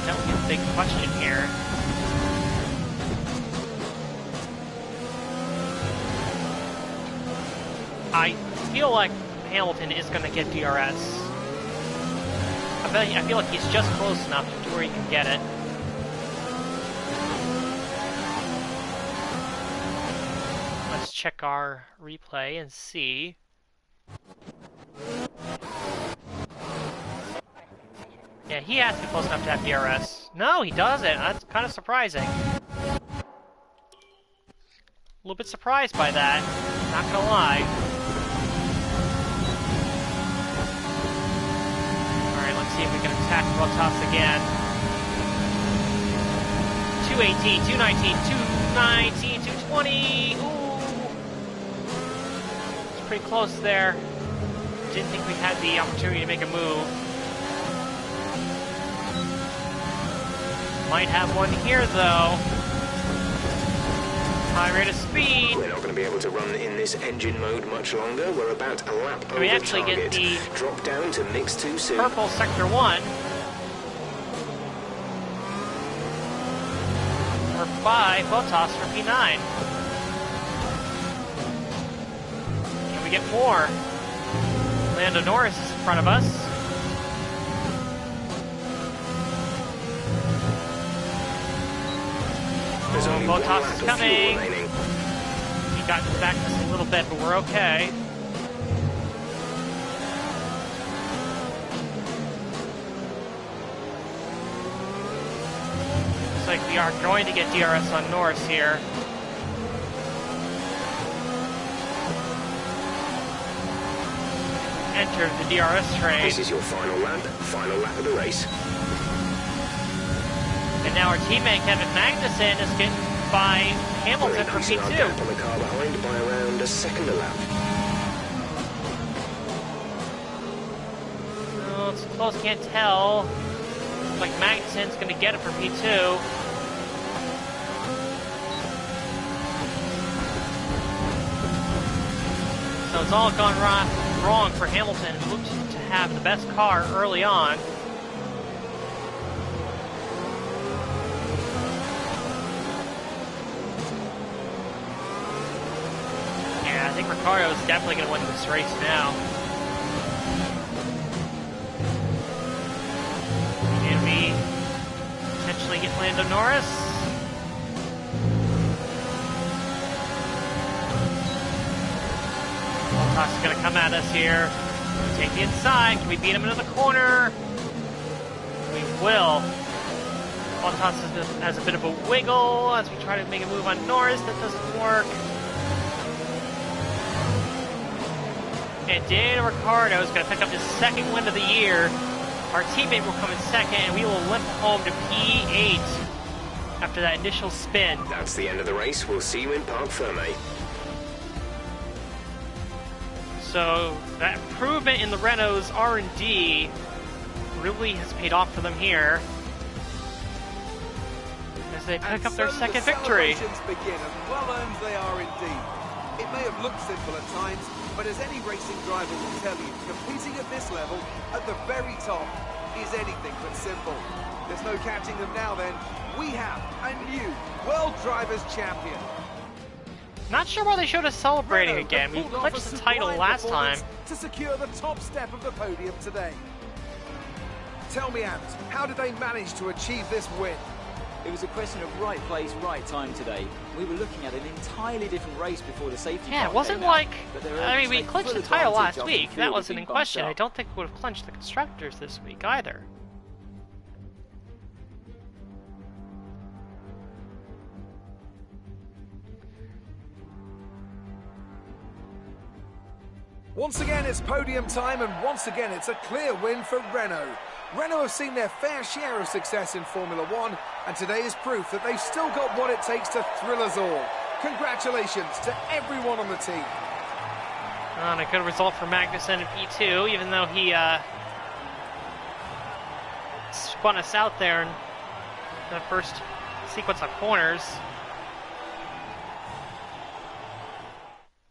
That would be the big question here. I feel like Hamilton is going to get DRS. I feel like he's just close enough to where he can get it. Let's check our replay and see. Yeah, he has to be close enough to have DRS. No, he doesn't. That's kind of surprising. A little bit surprised by that. Not gonna lie. See if we can attack Bottas again. 218, 219, 219, 220. Ooh. It's pretty close there. Didn't think we had the opportunity to make a move. Might have one here though. High rate of speed. We're not going to be able to run in this engine mode much longer. We're about a lap over we actually target. Get the drop down to mix 2 soon. Purple sector 1. Or 5, Bottas for P9. Can we get more? Lando Norris is in front of us. Oh, Bottas is coming. He got back just a little bit, but we're okay. Looks like we are going to get DRS on Norris here. Enter the DRS train. This is your final lap of the race. And now our teammate Kevin Magnussen is getting by Hamilton from P2. On the car behind by around a second a lap. Oh, it's close, can't tell. Looks like Magnussen's going to get it for P2. So it's all gone wrong for Hamilton, who looks to have the best car early on. I think Ricciardo is definitely going to win this race now. Can we potentially get Lando Norris? Bottas is going to come at us here. Take the inside. Can we beat him into the corner? We will. Bottas has a bit of a wiggle as we try to make a move on Norris. That doesn't work. And Daniel Ricciardo is going to pick up his second win of the year. Our teammate will come in second, and we will limp home to P8 after that initial spin. That's the end of the race. We'll see you in Parc Fermé. So that improvement in the Renault's R&D really has paid off for them here as they pick up their second victory. Celebrations begin, and well earned they are indeed. It may have looked simple at times, but as any racing driver will tell you, competing at this level, at the very top, is anything but simple. There's no catching them now then. We have a new World Drivers' Champion. Not sure why they showed us celebrating Renault again. We have pulled off clinched a the title sublime last time. performance to secure the top step of the podium today. Tell me, Ant, how did they manage to achieve this win? It was a question of right place, right time today. We were looking at an entirely different race before the safety car Yeah, it wasn't came out, like... but they were I able mean, to we take clinched full the title advantage last of the week. That field wasn't being in bumped question. I up. don't think we would have clinched the constructors this week either. Once again, it's podium time, and once again, it's a clear win for Renault. Renault have seen their fair share of success in Formula One, and today is proof that they've still got what it takes to thrill us all. Congratulations to everyone on the team. And a good result for Magnussen in P2, even though he spun us out there in the first sequence of corners.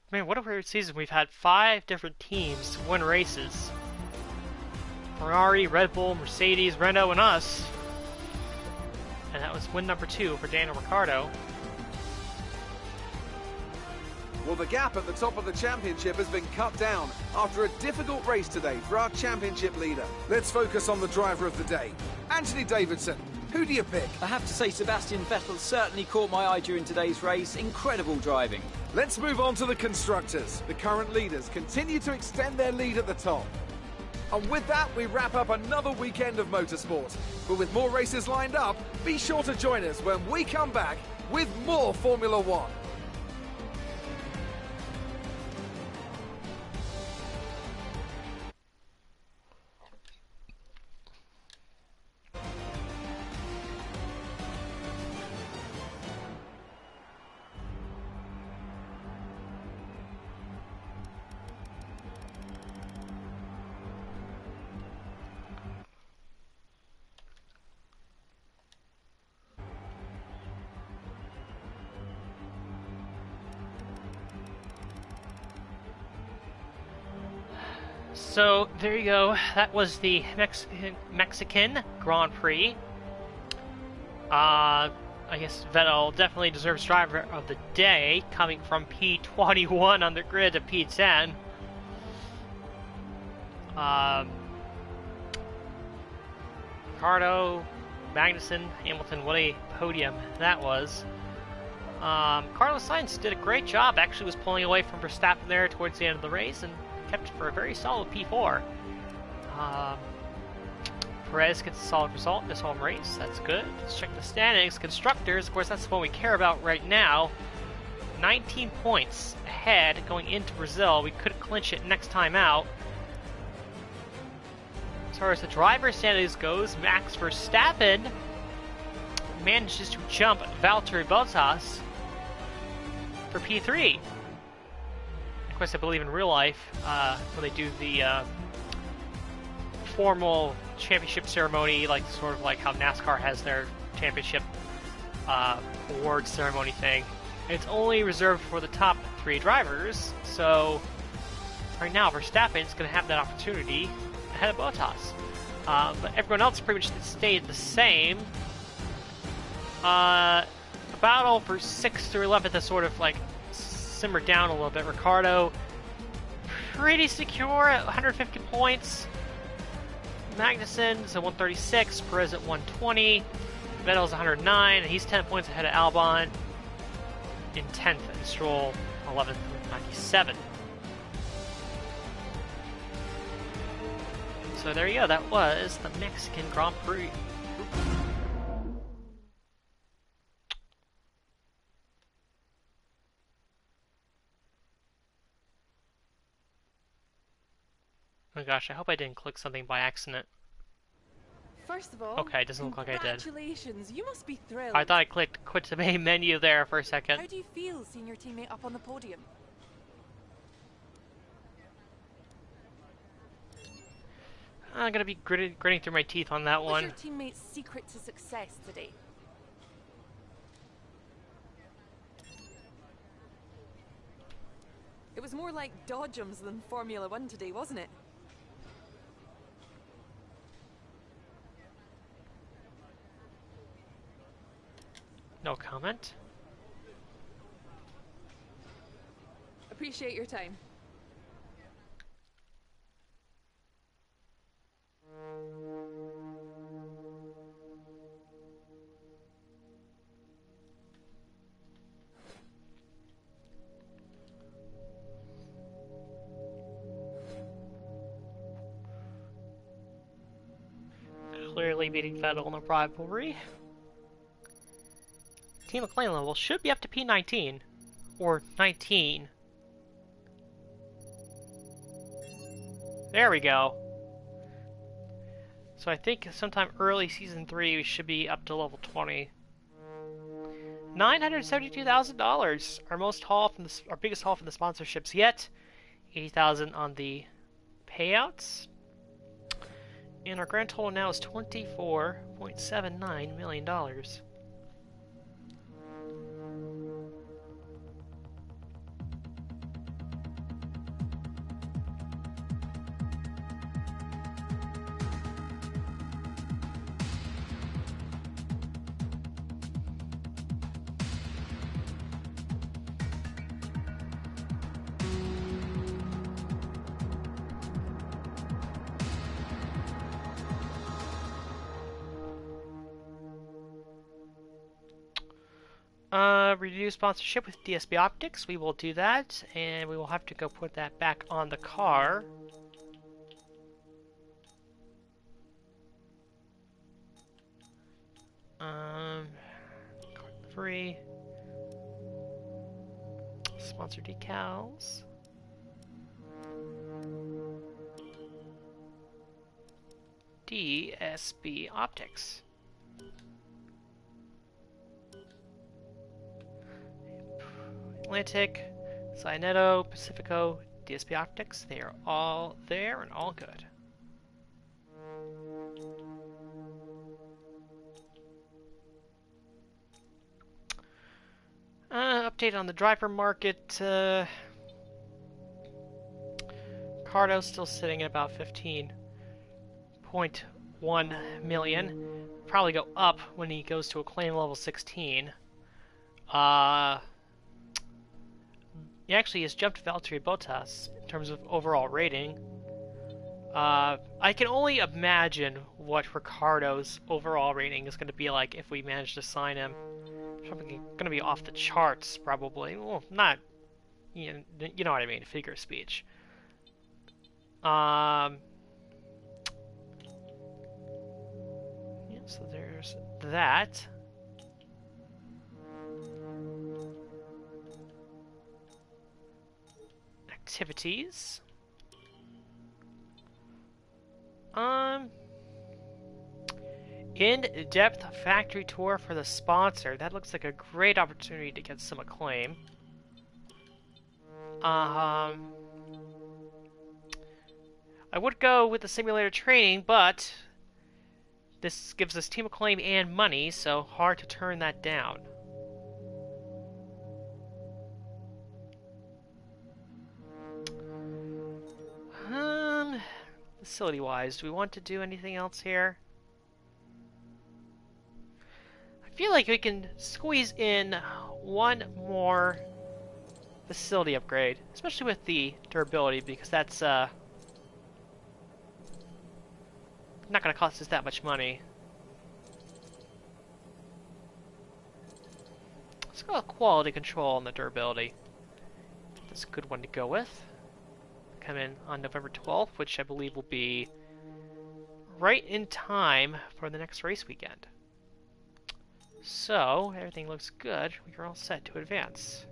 Man, what a weird season. We've had 5 different teams win races. Ferrari, Red Bull, Mercedes, Renault, and us. And that was win number 2 for Daniel Ricciardo. Well, the gap at the top of the championship has been cut down after a difficult race today for our championship leader. Let's focus on the driver of the day, Anthony Davidson. Who do you pick? I have to say Sebastian Vettel certainly caught my eye during today's race. Incredible driving. Let's move on to the constructors. The current leaders continue to extend their lead at the top. And with that, we wrap up another weekend of motorsport. But with more races lined up, be sure to join us when we come back with more Formula One. So there you go. That was the Mexican Grand Prix. I guess Vettel definitely deserves driver of the day, coming from P21 on the grid to P10. Ricciardo, Magnussen, Hamilton, what a podium that was. Carlos Sainz did a great job. Actually was pulling away from Verstappen there towards the end of the race and kept for a very solid P4. Perez gets a solid result in this home race. That's good. Let's check the standings. Constructors, of course, that's the one we care about right now. 19 points ahead going into Brazil. We could clinch it next time out. As far as the driver standings goes, Max Verstappen manages to jump Valtteri Bottas for P3. Of course, I believe in real life, when they do the formal championship ceremony, like sort of like how NASCAR has their championship award ceremony thing, it's only reserved for the top 3 drivers. So right now, Verstappen's going to have that opportunity ahead of Bottas. But everyone else pretty much stayed the same. The battle for 6th through 11th is sort of like simmered down a little bit. Ricciardo pretty secure at 150 points. Magnussen's at 136, Perez at 120, Vettel's 109, and he's 10 points ahead of Albon in 10th, and Stroll 11th with 97. So there you go, that was the Mexican Grand Prix. Oh my gosh, I hope I didn't click something by accident. First of all, okay, it doesn't look like I did. Congratulations, you must be thrilled. I thought I clicked quit the main menu there for a second. How do you feel seeing your teammate up on the podium? I'm gonna be gritting through my teeth on that What's one. your teammate's secret to success today? It was more like dodgems than Formula One today, wasn't it? No comment. Appreciate your time. Clearly beating Vettel in the rivalry. Team acclaim level should be up to P19. Or 19. There we go. So I think sometime early season 3 we should be up to level 20. $972,000, our biggest haul from the sponsorships yet. 80,000 on the payouts. And our grand total now is $24.79 million. Renew sponsorship with DSB Optics. We will do that, and we will have to go put that back on the car. Card livery. Sponsor decals. DSB Optics. Atlantic, Cyanetto, Pacifico, DSP Optics, they are all there and all good. Update on the driver market. Cardo's still sitting at about 15.1 million. Probably go up when he goes to acclaim level 16. He actually has jumped Valtteri Bottas in terms of overall rating. I can only imagine what Ricardo's overall rating is going to be like if we manage to sign him. It's probably going to be off the charts, probably. Well, not, you know what I mean, figure of speech. Yeah, so there's that. Activities. In-depth factory tour for the sponsor. That looks like a great opportunity to get some acclaim. I would go with the simulator training, but this gives us team acclaim and money, so hard to turn that down. Facility-wise, do we want to do anything else here? I feel like we can squeeze in one more facility upgrade, especially with the durability, because that's not going to cost us that much money. Let's go with quality control on the durability. That's a good one to go with. Come in on November 12th, which I believe will be right in time for the next race weekend. So, everything looks good. We are all set to advance.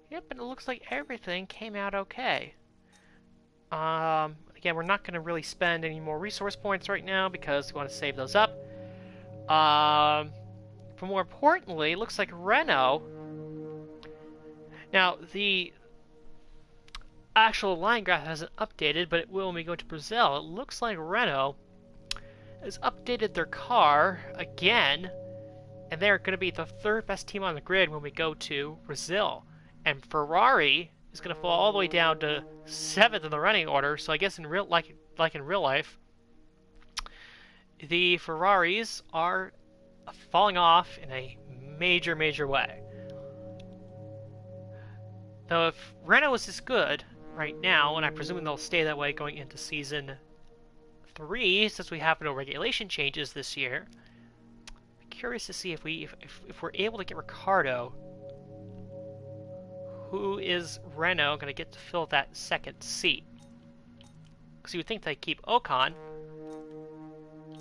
Yep, and it looks like everything came out okay. Again, we're not going to really spend any more resource points right now because we want to save those up. But more importantly, it looks like Renault. Now, the actual line graph hasn't updated, but it will when we go to Brazil. It looks like Renault has updated their car again, and they're going to be the third best team on the grid when we go to Brazil. And Ferrari is going to fall all the way down to 7th in the running order. So I guess in real like in real life, the Ferraris are falling off in a major way. Though if Renault is this good right now, and I presume they'll stay that way going into season 3, since we have no regulation changes this year, I'm curious to see if we're able to get Ricciardo. Who is Renault going to get to fill that second seat? Because you would think they'd keep Ocon,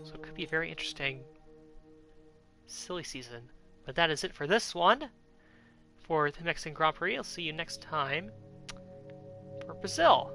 so it could be a very interesting silly season. But that is it for this one. For the Mexican Grand Prix, I'll see you next time for Brazil.